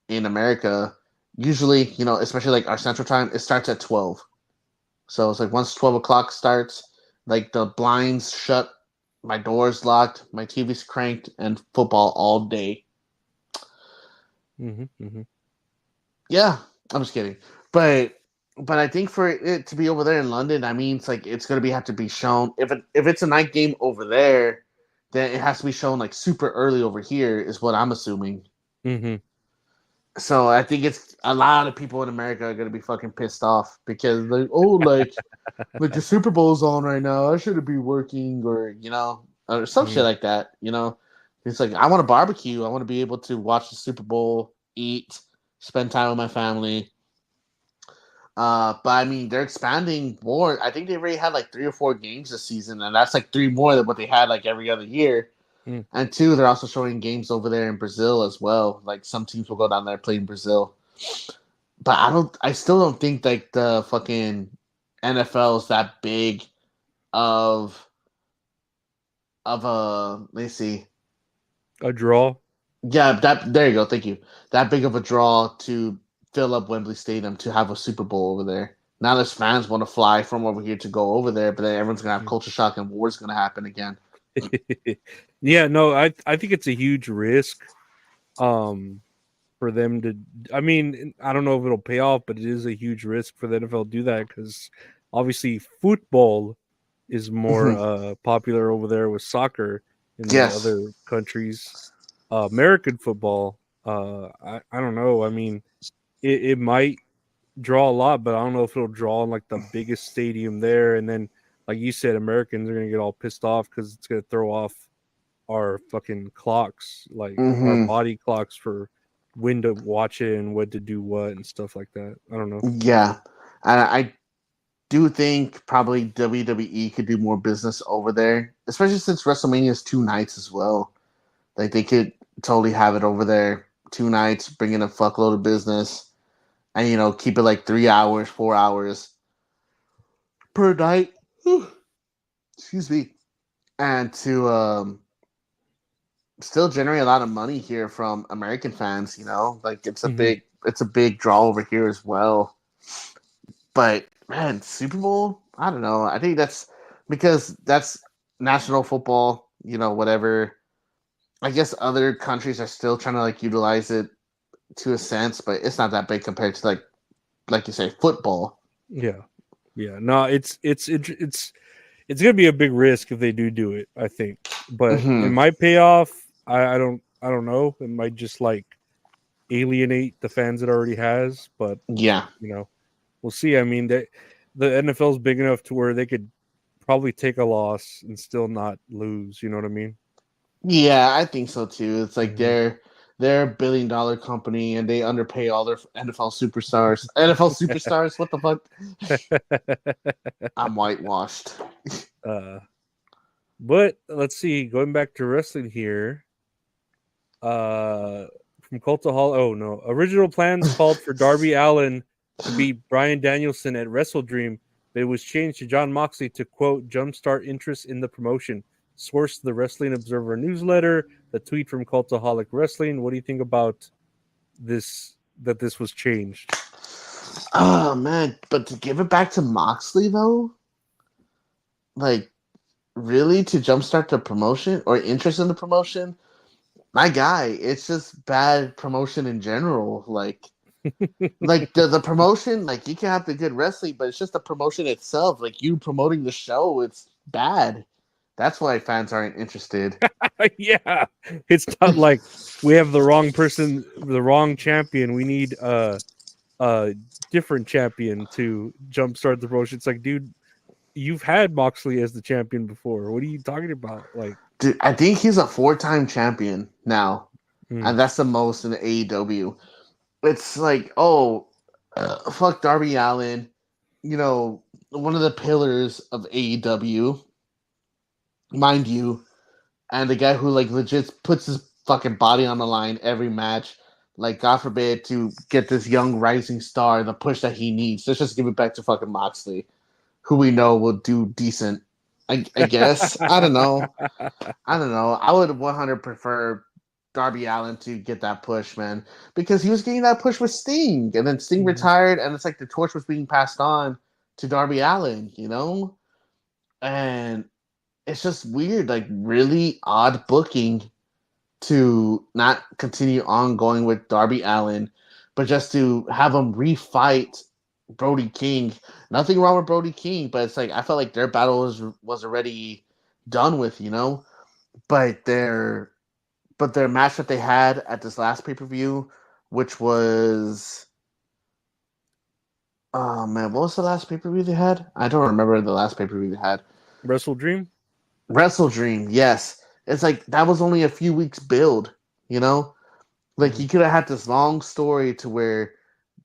in America, usually, especially like our central time, it starts at 12. So it's like once 12 o'clock starts, like the blinds shut, my door's locked, my TV's cranked, and football all day. Yeah, I'm just kidding. But I think for it to be over there in London, I mean, it's like it's gonna have to be shown. If it's a night game over there, then it has to be shown like super early over here, is what I'm assuming. So I think it's a lot of people in America are gonna be fucking pissed off because like, like the Super Bowl's on right now. I shouldn't be working, or or some shit like that. It's like I want to barbecue. I want to be able to watch the Super Bowl, eat, spend time with my family. But I mean, they're expanding more. I think they already had like 3 or 4 games this season, and that's like 3 more than what they had like every other year. And 2, they're also showing games over there in Brazil as well. Like some teams will go down there play in Brazil. But I still don't think like the fucking NFL is that big of a, let's see, a draw. Yeah, there you go. Thank you. That big of a draw to fill up Wembley Stadium to have a Super Bowl over there. Now there's fans want to fly from over here to go over there, but then everyone's gonna have culture shock and war's gonna happen again. Yeah, no, I think it's a huge risk for them to. I mean, I don't know if it'll pay off, but it is a huge risk for the NFL to do that because obviously football is more popular over there with soccer in the other countries. American football, I don't know. I mean, it might draw a lot, but I don't know if it'll draw in like the biggest stadium there. And then, like you said, Americans are gonna get all pissed off because it's gonna throw off our fucking clocks, like our body clocks for when to watch it and what to do what and stuff like that. I don't know. Yeah, and I do think probably WWE could do more business over there, especially since WrestleMania is 2 nights as well. Like they could totally have it over there 2 nights, bring in a fuckload of business, and keep it like 3 hours, 4 hours per night. Excuse me, and to still generate a lot of money here from American fans. Like it's a big draw over here as well. But man, Super Bowl, I don't know. I think that's because that's national football. Whatever. I guess other countries are still trying to like utilize it to a sense, but it's not that big compared to like you say, football. Yeah. No, it's gonna be a big risk if they do it, I think. But it might pay off. I don't know. It might just like alienate the fans it already has. But yeah, we'll see. I mean, the NFL is big enough to where they could probably take a loss and still not lose. You know what I mean? Yeah, I think so too. It's like they're a $1 billion company and they underpay all their NFL superstars. NFL superstars? What the fuck? I'm whitewashed. But let's see. Going back to wrestling here. From Cultaholic. Oh no! Original plans called for Darby Allin to beat Bryan Danielson at Wrestle Dream, but it was changed to Jon Moxley to quote jumpstart interest in the promotion. Source to the Wrestling Observer newsletter. The tweet from Cultaholic Wrestling. What do you think about this? That this was changed? Oh man! But to give it back to Moxley though, like really to jumpstart the promotion or interest in the promotion. My guy, it's just bad promotion in general. Like the promotion, like you can have the good wrestling, but it's just the promotion itself. Like you promoting the show, it's bad. That's why fans aren't interested. Yeah, it's not like we have the wrong person, the wrong champion. We need a different champion to jumpstart the promotion. It's like, dude, you've had Moxley as the champion before. What are you talking about? Like, dude, I think he's a 4-time champion now, and that's the most in the AEW. It's like, fuck Darby Allin, one of the pillars of AEW, mind you, and the guy who like legit puts his fucking body on the line every match. Like, God forbid to get this young rising star the push that he needs. Let's just give it back to fucking Moxley, who we know will do decent. I guess. I don't know. I would 100 prefer Darby Allin to get that push, man, because he was getting that push with Sting, and then Sting retired, and it's like the torch was being passed on to Darby Allin, you know, and it's just weird, like really odd booking to not continue on going with Darby Allin, but just to have him refight Brody King. Nothing wrong with Brody King, but it's like I felt like their battle was already done with, you know. But their match that they had at this last pay-per-view, which was oh man, what was the last pay-per-view they had? I don't remember the last pay-per-view they had. Wrestle Dream? Wrestle Dream, yes. It's like that was only a few weeks build, you know? Like you could have had this long story to where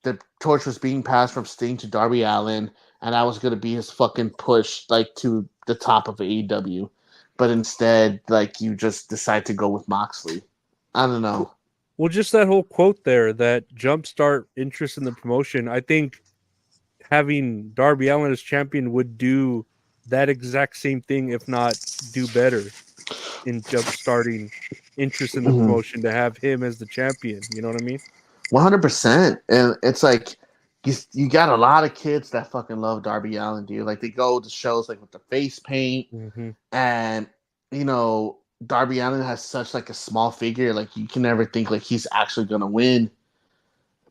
the torch was being passed from Sting to Darby Allin, and that was gonna be his fucking push like to the top of AEW. But instead, like you just decide to go with Moxley. I don't know. Well, just that whole quote there, that jumpstart interest in the promotion. I think having Darby Allin as champion would do that exact same thing, if not do better, in jumpstarting interest in the promotion to have him as the champion. You know what I mean? 100%. And it's like you got a lot of kids that fucking love Darby Allin, dude. Like they go to shows like with the face paint, and you know Darby Allin has such like a small figure, like you can never think like he's actually gonna win.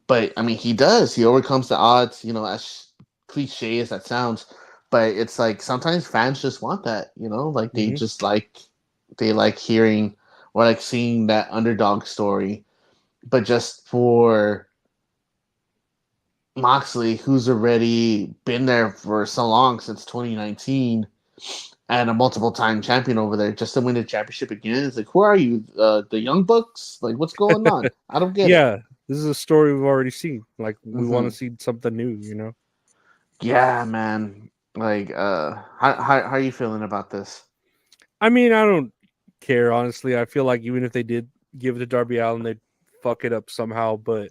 But I mean, he does. He overcomes the odds. You know, as cliche as that sounds, but it's like sometimes fans just want that. You know, like they just like hearing or like seeing that underdog story. But just for Moxley, who's already been there for so long since 2019 and a multiple-time champion over there, just to win the championship again, it's like, who are you? The Young Bucks? Like, what's going on? I don't get it. Yeah, this is a story we've already seen. Like, we want to see something new, you know? Yeah, man. Like, how are you feeling about this? I mean, I don't care, honestly. I feel like even if they did give it to Darby Allin, they'd fuck it up somehow, but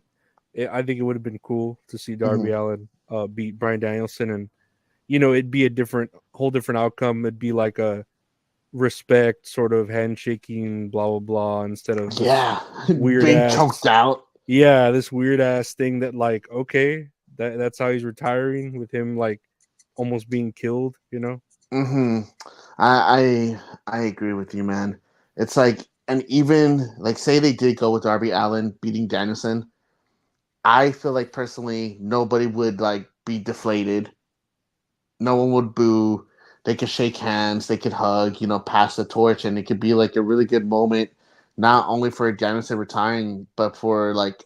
I think it would have been cool to see Darby Allin beat Bryan Danielson, and you know it'd be a whole different outcome. It'd be like a respect sort of handshaking, blah blah blah, instead of weird being ass, choked out. Yeah, this weird ass thing that like that's how he's retiring, with him like almost being killed. You know. I agree with you, man. It's like. And even, like, say they did go with Darby Allin beating Danielson, I feel like, personally, nobody would, like, be deflated. No one would boo. They could shake hands. They could hug, you know, pass the torch. And it could be, like, a really good moment, not only for Danielson retiring, but for, like,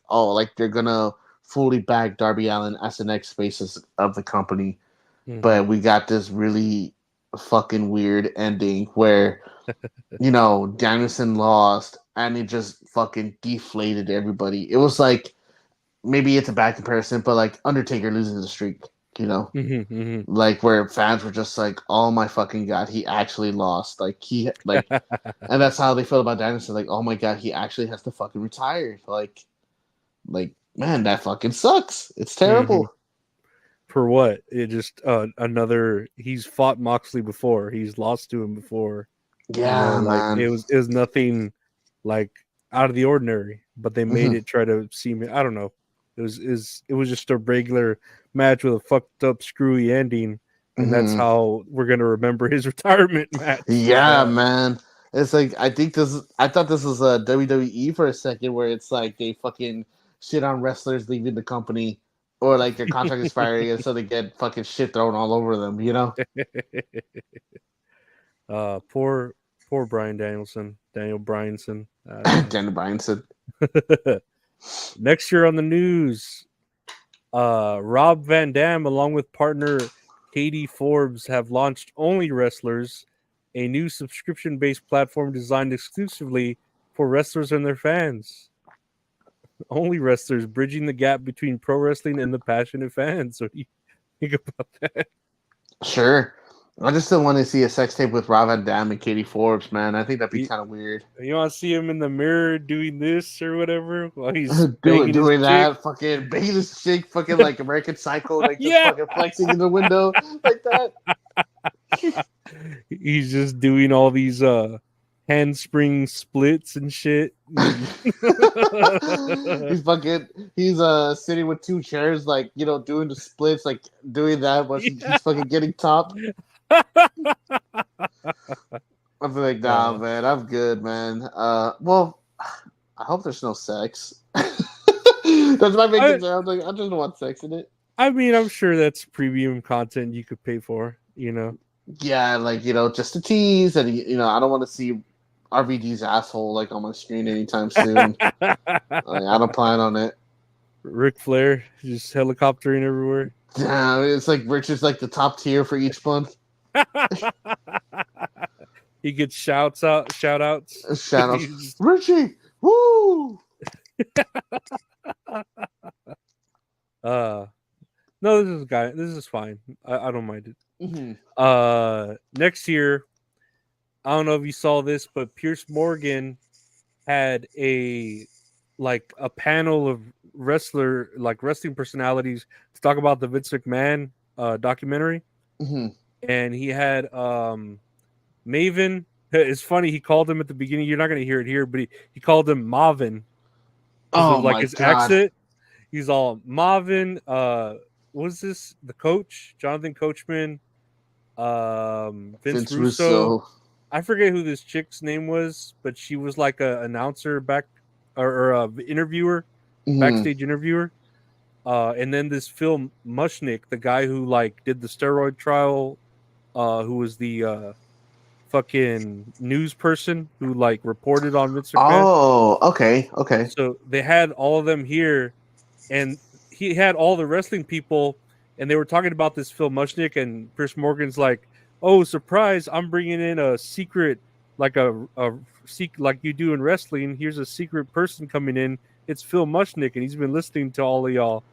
they're going to fully back Darby Allin as the next face of the company. But we got this really fucking weird ending where... you know, Danielson lost, and it just fucking deflated everybody. It was like, maybe it's a bad comparison, but like Undertaker losing the streak, you know? Like, where fans were just like, oh my fucking God, he actually lost. Like, and that's how they feel about Danielson. Like, oh my God, he actually has to fucking retire. Like, man, that fucking sucks. It's terrible. For what? It just, he's fought Moxley before. He's lost to him before. Yeah, you know, like man. It was nothing like out of the ordinary, but they made it try to seem. I don't know. It was just a regular match with a fucked up, screwy ending, and that's how we're gonna remember his retirement match. Yeah, man. It's like I thought this was a WWE for a second, where it's like they fucking shit on wrestlers leaving the company or like their contract expiring, and so they get fucking shit thrown all over them. You know. Poor Bryan Danielson, Daniel Bryanson. Daniel Bryanson. Next year on the news, Rob Van Dam, along with partner Katie Forbes, have launched Only Wrestlers, a new subscription-based platform designed exclusively for wrestlers and their fans. Only Wrestlers, bridging the gap between pro wrestling and the passionate fans. What do you think about that? Sure. I just still want to see a sex tape with Rob Van Dam and Katie Forbes, man. I think that'd be kind of weird. You want to see him in the mirror doing this or whatever while he's doing that, fucking banging his chick, fucking like American Psycho, like just fucking flexing in the window like that. He's just doing all these handspring splits and shit. He's sitting with two chairs, like, you know, doing the splits, like doing that while he's fucking getting top. I'm like, nah, man, I'm good, man. Well, I hope there's no sex. That's my big concern. I'm like, I just don't want sex in it. I mean, I'm sure that's premium content you could pay for, you know. Yeah, like, you know, just to tease, and you know, I don't want to see RVD's asshole like on my screen anytime soon. Like, I don't plan on it. Ric Flair just helicoptering everywhere. Damn, it's like Rich is like the top tier for each month. He gets shout outs. Shout outs. Richie! Woo! No, this is fine. I don't mind it. Mm-hmm. Next year, I don't know if you saw this, but Piers Morgan had a panel of wrestling personalities to talk about the Vince McMahon documentary. Mm-hmm. And he had Maven. It's funny, he called him at the beginning. You're not going to hear it here, but he called him Marvin. Oh, like my his God. accent. He's all Marvin. What was this? The coach, Jonathan Coachman, Vince Russo. I forget who this chick's name was, but she was like a announcer back or interviewer, backstage interviewer. And then this Phil Mushnick, the guy who like did the steroid trial, who was the fucking news person who like reported on Vince McMahon. Oh, okay. So they had all of them here, and he had all the wrestling people, and they were talking about this Phil Mushnick, and Piers Morgan's like, "Oh, surprise! I'm bringing in a secret, like like you do in wrestling. Here's a secret person coming in. It's Phil Mushnick, and he's been listening to all of y'all."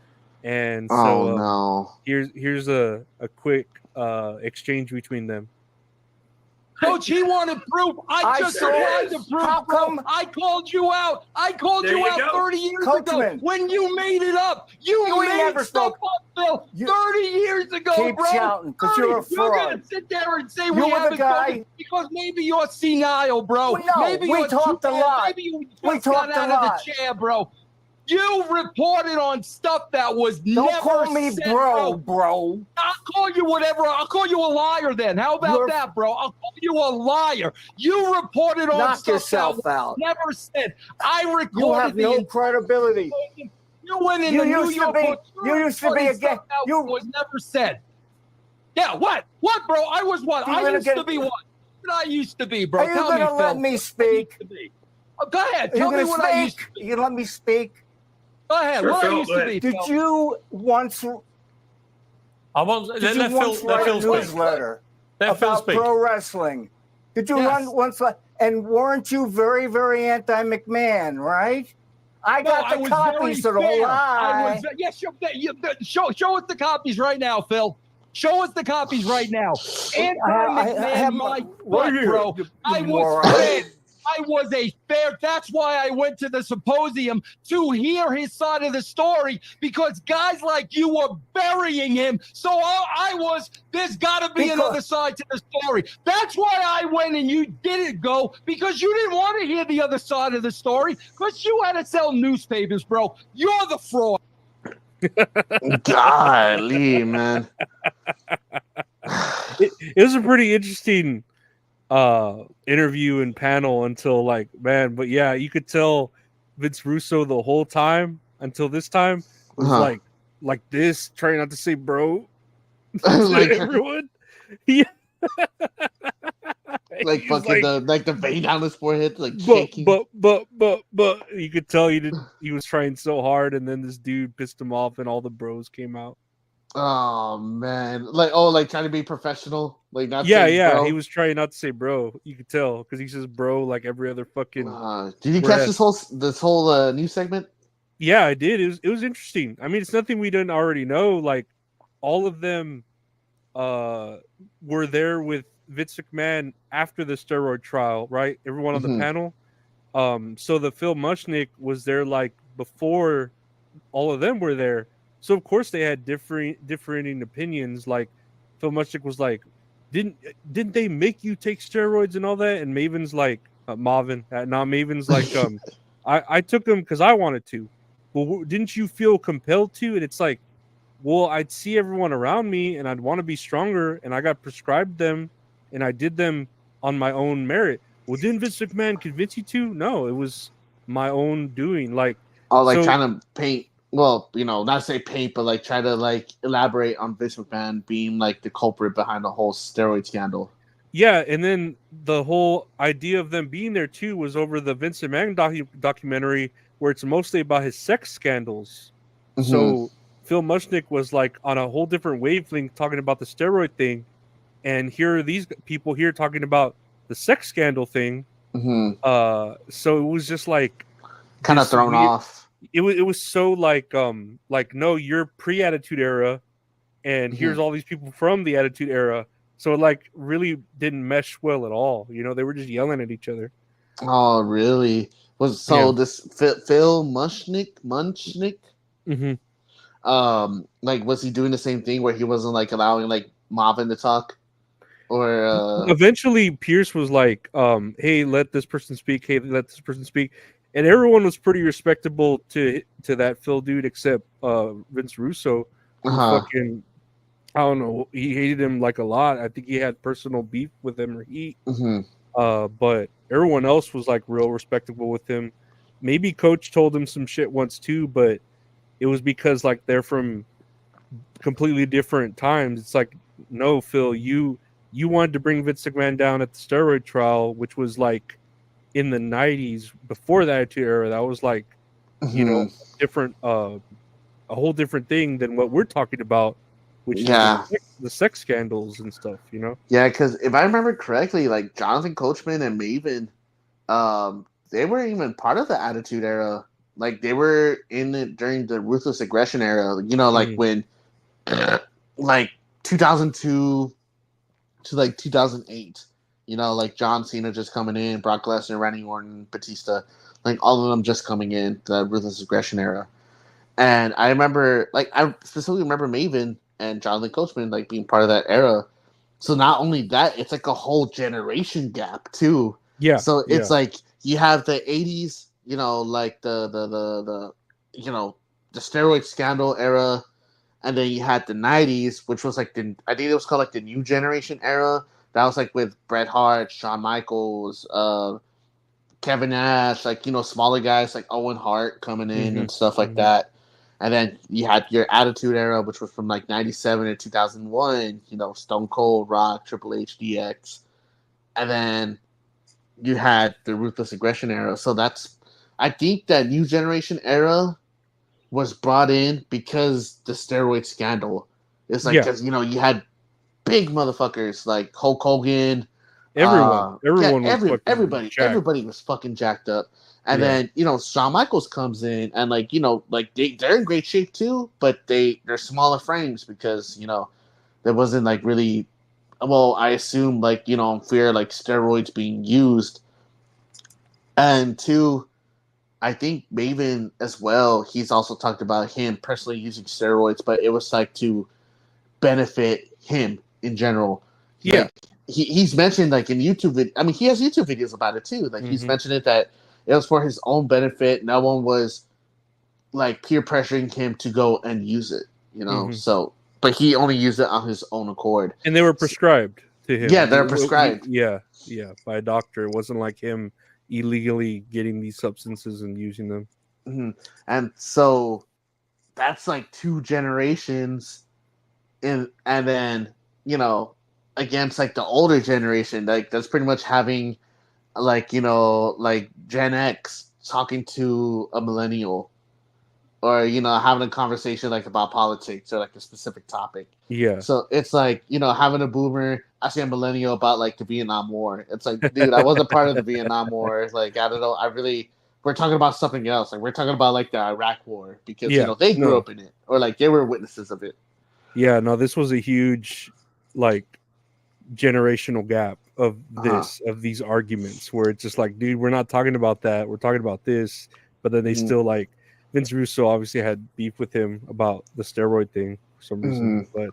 And so, no. Here's a quick exchange between them. Coach, he wanted proof. I just tried to prove. How come? I called you out. I called you out 30 years ago when you made it up. You made never stuff up, Phil. 30 years ago, keep bro. shouting, 'cause you're a You're fraud. gonna sit there and say You we were the haven't guy- done it because maybe you're senile, bro. Well, no, maybe we you're talked too a bad. lot. Maybe you We just got talked a out of lot. the chair, bro. You reported on stuff that was Don't never call me said, bro. I'll call you whatever. I'll call you a liar then. How about that, bro? I'll call you a liar. You reported on Knock stuff yourself that was out. never said. I recorded You have no credibility. You went in You the New used to York be- Post. you used to be a stuff ga- that you- was never said. Yeah, what? What, bro? I was what? You're I gonna used get- to be what? What did I used to be, bro? Are you Tell going to me, let Phil. me speak? Oh, go ahead. Are you Tell me going to what I used to speak? be. You let me speak? Go ahead. Sure, What I Phil, used go to ahead. be, Did Phil. you once I want Did you let once Phil, let write Phil a speak. newsletter Let Phil about speak. pro wrestling? Did you Yes. run once? And weren't you very, very anti-McMahon, right? I got I the was copies, so very don't fair. lie. Yes, show us the copies right now, Phil. Show us the copies right now. I have Anti-McMahon, my- my right butt, here, bro. you I was moron. fair. I was a fair. That's why I went to the symposium to hear his side of the story, because guys like you were burying him. So I was, there's got to be another side to the story. That's why I went and you didn't go, because you didn't want to hear the other side of the story, because you had to sell newspapers, bro. You're the fraud. Golly, man. It was a pretty interesting interview and panel until but yeah, you could tell Vince Russo the whole time until this time was like this, trying not to say bro to everyone. Yeah. Like fucking the vein on his forehead, like but shaking. But you could tell he was trying so hard, and then this dude pissed him off, and all the bros came out. Oh man, like trying to be professional, like not. Yeah. bro. He was trying not to say bro. You could tell because he says bro like every other fucking. Did you catch this whole news segment? Yeah, I did. It was interesting. I mean, it's nothing we didn't already know. Like all of them were there with Vince McMahon after the steroid trial, right? Everyone on the panel. So the Phil Mushnick was there like before all of them were there. So of course they had differing opinions. Like Phil Mushnick was like, "Didn't they make you take steroids and all that?" And Maven's like, Marvin. Now Maven's like, I took them because I wanted to. Well, didn't you feel compelled to? And it's like, well, I'd see everyone around me and I'd want to be stronger, and I got prescribed them, and I did them on my own merit. Well, didn't Vince McMahon convince you to? No, it was my own doing. Like, trying to paint. Well, not say paint, but like try to like elaborate on Vince McMahon being like the culprit behind the whole steroid scandal. Yeah, and then the whole idea of them being there too was over the Vince McMahon documentary, where it's mostly about his sex scandals. Mm-hmm. So Phil Mushnick was like on a whole different wavelength talking about the steroid thing, and here are these people here talking about the sex scandal thing. Mm-hmm. So it was just like kind of thrown off. It was so like no, you're pre-Attitude Era, and here's all these people from the Attitude Era. So it like really didn't mesh well at all. They were just yelling at each other. Oh, really? This Phil Mushnick? Mm-hmm. Like, was he doing the same thing where he wasn't like allowing like Marvin to talk? Or eventually Pierce was like, hey, let this person speak. Hey, let this person speak. And everyone was pretty respectable to that Phil dude, except Vince Russo, who fucking, I don't know, he hated him like a lot. I think he had personal beef with him or heat. But everyone else was like real respectable with him. Maybe Coach told him some shit once too, but it was because like they're from completely different times. It's like, no, Phil, you wanted to bring Vince McMahon down at the steroid trial, which was like in the 90s before the Attitude Era. That was like, different, a whole different thing than what we're talking about, which is the sex scandals and stuff, Yeah, because if I remember correctly, like Jonathan Coachman and Maven, they were even part of the Attitude Era. Like they were in it during the Ruthless Aggression Era. Like when, like 2002 to like 2008. Like John Cena just coming in, Brock Lesnar, Randy Orton, Batista, like all of them just coming in the Ruthless Aggression Era. And I remember, like, I specifically remember Maven and Jonathan Coachman like being part of that era. So not only that, it's like a whole generation gap too. Yeah. So it's like you have the 80s, like the steroid scandal era, and then you had the 90s, which was like I think it was called like the new generation era. That was like with Bret Hart, Shawn Michaels, Kevin Nash, like smaller guys like Owen Hart coming in and stuff like that. And then you had your Attitude Era, which was from like 97 to 2001, Stone Cold, Rock, Triple H, DX. And then you had the Ruthless Aggression Era. So I think that new generation era was brought in because the steroid scandal. It's like, because, you had big motherfuckers like Hulk Hogan. Everybody was fucking jacked up. And then, Shawn Michaels comes in and like, they're in great shape too, but they're smaller frames because, there wasn't like really, well, I assume like, fear like steroids being used. And two, I think Maven as well, he's also talked about him personally using steroids, but it was like to benefit him in general. Yeah. Like, he's mentioned like in YouTube video. I mean, he has YouTube videos about it too. Like he's mentioned it that it was for his own benefit. No one was like peer pressuring him to go and use it, So, but he only used it on his own accord. And they were prescribed to him. Yeah, they're prescribed. Yeah, by a doctor. It wasn't like him illegally getting these substances and using them. Mm-hmm. And so that's like 2 generations, and then against like the older generation, like that's pretty much having like like Gen X talking to a millennial, or having a conversation like about politics or like a specific topic. Yeah. So it's like having a boomer asking a millennial about like the Vietnam War. It's like, dude, I wasn't part of the Vietnam War. It's like, I don't know. We're talking about something else. Like we're talking about like the Iraq War because they grew up in it, or like they were witnesses of it. Yeah. No, this was a huge like generational gap of these arguments where it's just like, dude, we're not talking about that. We're talking about this. But then they still like Vince Russo obviously had beef with him about the steroid thing for some reason. But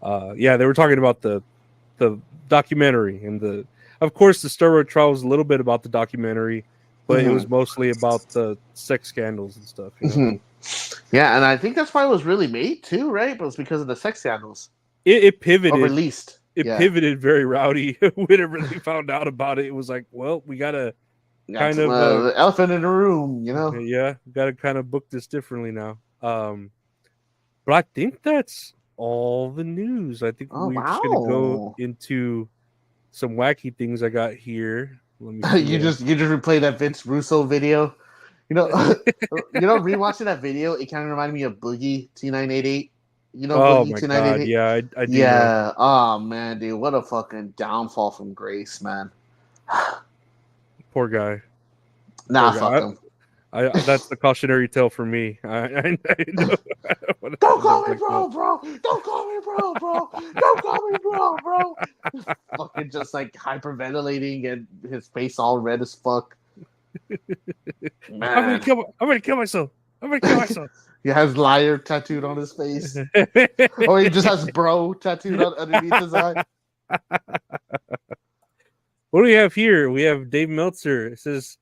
they were talking about the documentary and of course, the steroid trial was a little bit about the documentary, but it was mostly about the sex scandals and stuff. You know? Yeah, and I think that's why it was really made too, right? But it's because of the sex scandals. It pivoted. Or released. It pivoted very rowdy. Whenever they found out about it, it was like, well, we gotta kind of the elephant in the room, you know. Yeah, gotta kind of book this differently now. But I think that's all the news. I think we're just gonna go into some wacky things I got here. Let me see you just replay that Vince Russo video. You know, rewatching that video, it kind of reminded me of Boogie T988. You know, oh Boogie my T988? god, yeah, I do. Yeah. Know. Oh man, dude, what a fucking downfall from grace, man. Poor guy. Nah, fuck him. That's the cautionary tale for me. I know. Don't call me bro. Don't call me bro. Don't call me bro. Fucking just like hyperventilating and his face all red as fuck. Man. I'm gonna kill myself. He has liar tattooed on his face. Or he just has bro tattooed underneath his eye. What do we have here? We have Dave Meltzer. It says,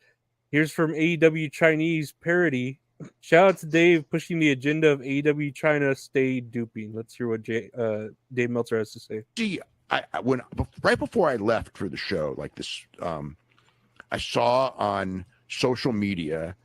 here's from AEW Chinese parody. Shout out to Dave pushing the agenda of AEW China stay duping. Let's hear what Dave Meltzer has to say. See, right before I left for the show, like this, I saw on social media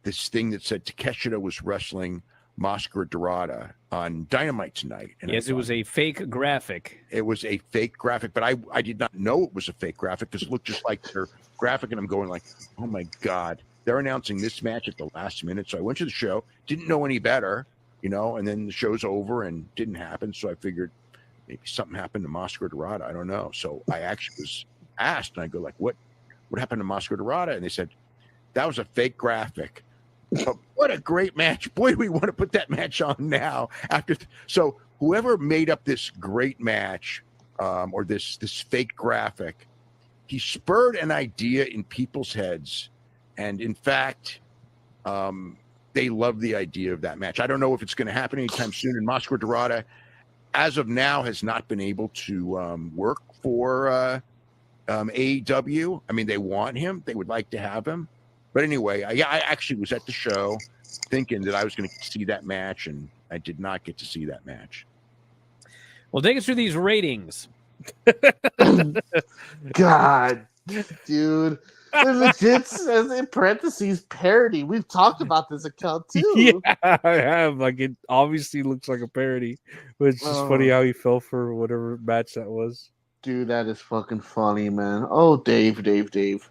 this thing that said Takeshita was wrestling Mascara Dorada on Dynamite tonight. And yes, it was a fake graphic. It was a fake graphic, but I did not know it was a fake graphic because it looked just like their graphic, and I'm going like, oh my God, they're announcing this match at the last minute. So I went to the show, didn't know any better, you know, and then the show's over and didn't happen. So I figured maybe something happened to Mascara Dorada. I don't know. So I actually was asked, and I go like, what happened to Mascara Dorada? And they said, that was a fake graphic. But what a great match. Boy, do we want to put that match on now. So whoever made up this great match or this fake graphic, he spurred an idea in people's heads. And in fact, they love the idea of that match. I don't know if it's going to happen anytime soon. And Mascara Dorada, as of now, has not been able to work for AEW. I mean, they want him. They would like to have him. But anyway, I actually was at the show thinking that I was going to see that match, and I did not get to see that match. Well, take us through these ratings. God, dude. It legit says in parentheses parody. We've talked about this account too. Yeah, I have. Like, it obviously looks like a parody, but it's just funny how he fell for whatever match that was. Dude, that is fucking funny, man. Oh, Dave.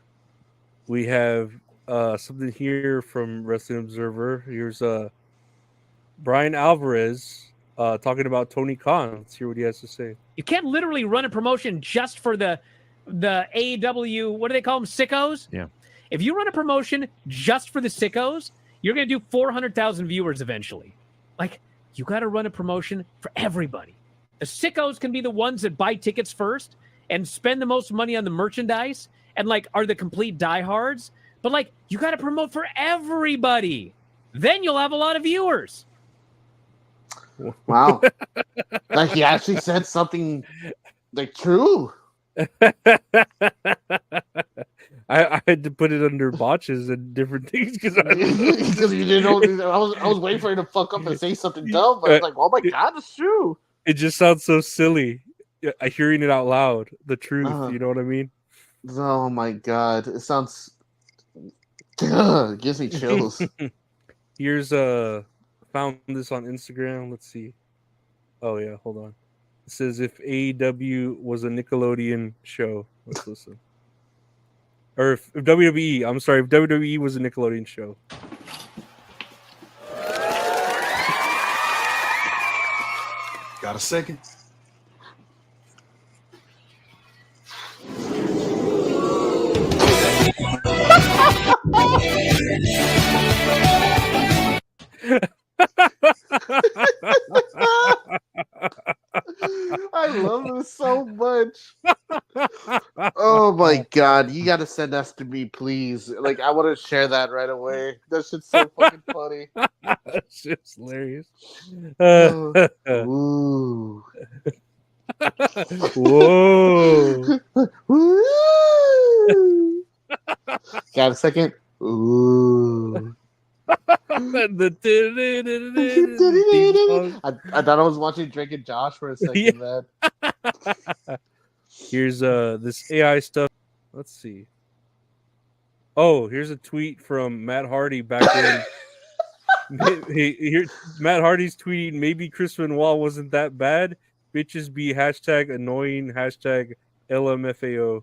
We have something here from Wrestling Observer. Here's Brian Alvarez talking about Tony Khan. Let's hear what he has to say. You can't literally run a promotion just for the AEW, what do they call them, sickos? Yeah. If you run a promotion just for the sickos, you're going to do 400,000 viewers eventually. Like, you got to run a promotion for everybody. The sickos can be the ones that buy tickets first and spend the most money on the merchandise and, like, are the complete diehards. But, like, you got to promote for everybody. Then you'll have a lot of viewers. Wow. Like, he actually said something, like, true. I had to put it under botches and different things because you didn't know. I was waiting for him to fuck up and say something dumb, but I was like, "Oh my God, it's true." It just sounds so silly. Hearing it out loud, the truth. You know what I mean? Oh my God, it sounds. It gives me chills. Here's found this on Instagram. Let's see. Oh yeah, hold on. It says if AEW was a Nickelodeon show. Let's listen. Or if WWE, I'm sorry, if WWE was a Nickelodeon show. Got a second? I love this so much. Oh my God, you gotta send that to me, please. Like, I want to share that right away. That shit's so fucking funny. That's just hilarious. Ooh. Whoa. Woo! Got a second? Ooh. I thought I was watching Drake and Josh for a second, man. Here's this AI stuff. Let's see. Oh, here's a tweet from Matt Hardy back in. Matt Hardy's tweeting, maybe Chris Benoit wasn't that bad. Bitches be #annoying, #LMFAO.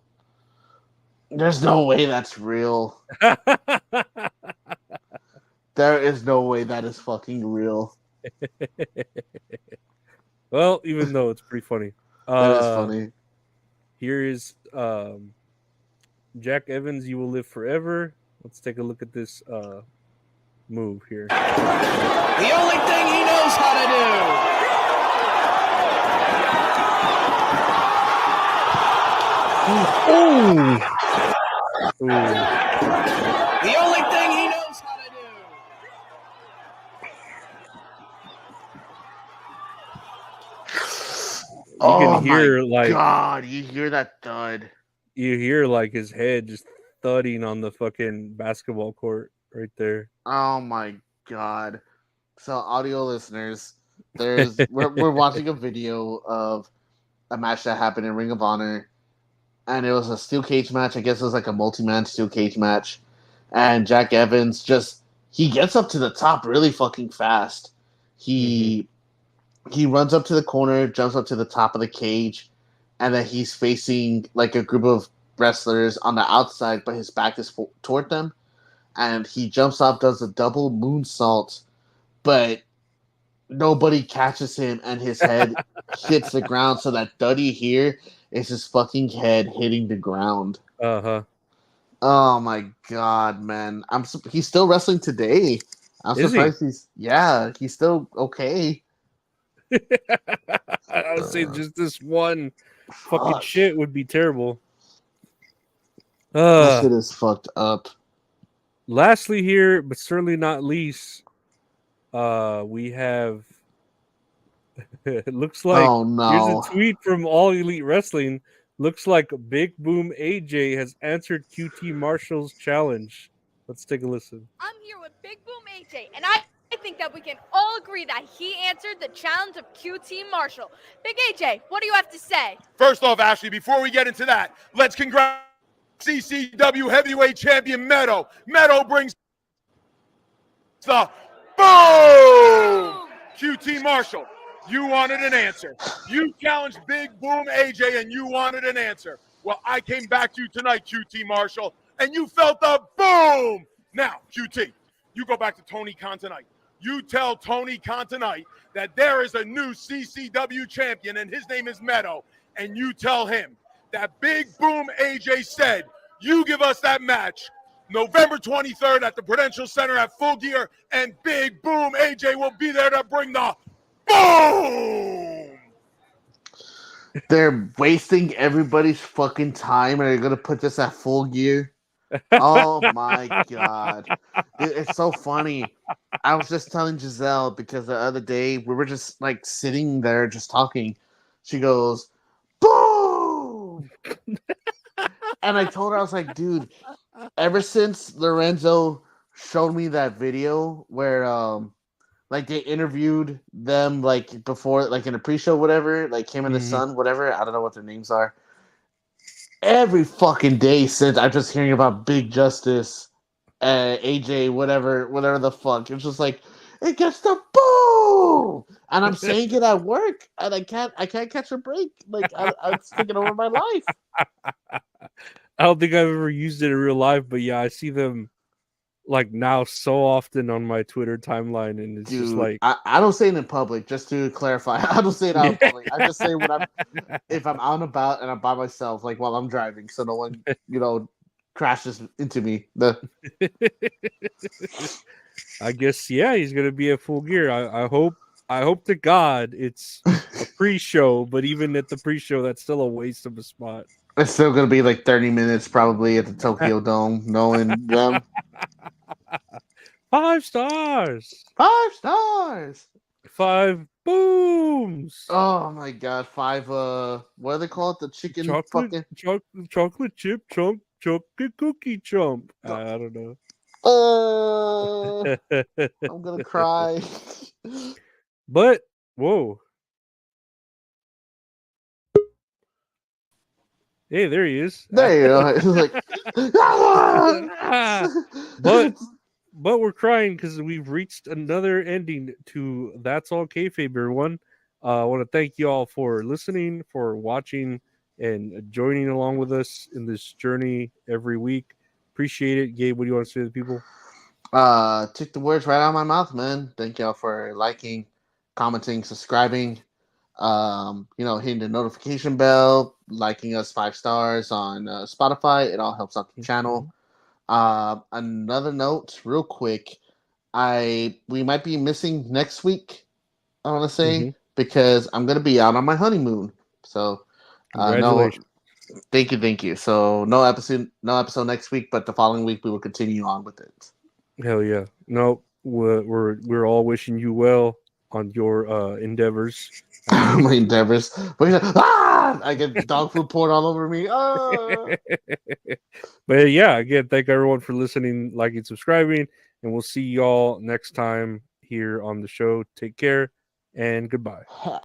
There's no way that's real. There is no way that is fucking real. Well, even though it's pretty funny. That is funny. Here is Jack Evans, You Will Live Forever. Let's take a look at this move here. The only thing he knows how to do. Ooh. The only thing he knows how to do. You can hear like God, you hear that thud. You hear like his head just thudding on the fucking basketball court right there. Oh my God. So audio listeners, we're watching a video of a match that happened in Ring of Honor, and it was a steel cage match. I guess it was like a multi-man steel cage match. And Jack Evans he gets up to the top really fucking fast. He runs up to the corner, jumps up to the top of the cage, and then he's facing like a group of wrestlers on the outside, but his back is toward them. And he jumps off, does a double moonsault, but nobody catches him, and his head hits the ground. So that duddy here is his fucking head hitting the ground. Uh-huh. Oh my God, man! He's still wrestling today. I'm surprised he's still okay. I would say just this one fucking shit would be terrible. That shit is fucked up. Lastly here, but certainly not least, we have it looks like here's a tweet from All Elite Wrestling. Looks like Big Boom AJ has answered QT Marshall's challenge. Let's take a listen. I'm here with Big Boom AJ, and I think that we can all agree that he answered the challenge of QT Marshall. Big AJ, what do you have to say? First off, Ashley, before we get into that, let's congratulate CCW Heavyweight Champion Meadow. Meadow brings the boom! QT Marshall, you wanted an answer. You challenged Big Boom AJ and you wanted an answer. Well, I came back to you tonight, QT Marshall, and you felt the boom! Now, QT, you go back to Tony Khan tonight. You tell Tony Khan tonight that there is a new CCW champion and his name is Meadow, and you tell him that Big Boom AJ said, you give us that match November 23rd at the Prudential Center at Full Gear, and Big Boom AJ will be there to bring the boom! They're wasting everybody's fucking time, and they're going to put this at Full Gear. Oh my God. It's so funny. I was just telling Giselle because the other day we were just like sitting there just talking. She goes, boom! And I told her, I was like, dude, ever since Lorenzo showed me that video where like they interviewed them like before, like in a pre-show, whatever, like him and his son, whatever, I don't know what their names are. Every fucking day since, I'm just hearing about Big Justice, AJ, whatever the fuck. It's just like, it gets the boom, and I'm saying it at work, and I can't catch a break. Like I'm thinking over my life. I don't think I've ever used it in real life, but yeah, I see them like now so often on my Twitter timeline, and it's just like I don't say it in public. Just to clarify, I don't say it out in public. I just say if I'm out and about and I'm by myself, like while I'm driving, so no one crashes into me. I guess he's gonna be at Full Gear. I hope to God it's a pre-show, but even at the pre-show, that's still a waste of a spot. It's still gonna be like 30 minutes probably at the Tokyo Dome, knowing them. 5 stars. 5 stars. 5 booms. Oh my god, 5 what do they call it? The chicken fucking chocolate chip chunk chocolate cookie chump. I don't know. I'm gonna cry. But whoa. Hey, there he is. There you go. It's like, but we're crying because we've reached another ending to That's All Kayfabe, everyone. I want to thank you all for listening, for watching, and joining along with us in this journey every week. Appreciate it. Gabe, what do you want to say to the people? Took the words right out of my mouth, man. Thank y'all for liking, commenting, subscribing, hitting the notification bell, liking us 5 stars on Spotify. It all helps out the channel. Another note, real quick, we might be missing next week, I want to say, because I'm gonna be out on my honeymoon. So congratulations. Thank you. So no episode next week, but the following week we will continue on with it. Hell yeah. No, we're all wishing you well on your endeavors. My endeavors. I get dog food poured all over me. But yeah, again, thank everyone for listening, liking, subscribing, and we'll see y'all next time here on the show. Take care and goodbye.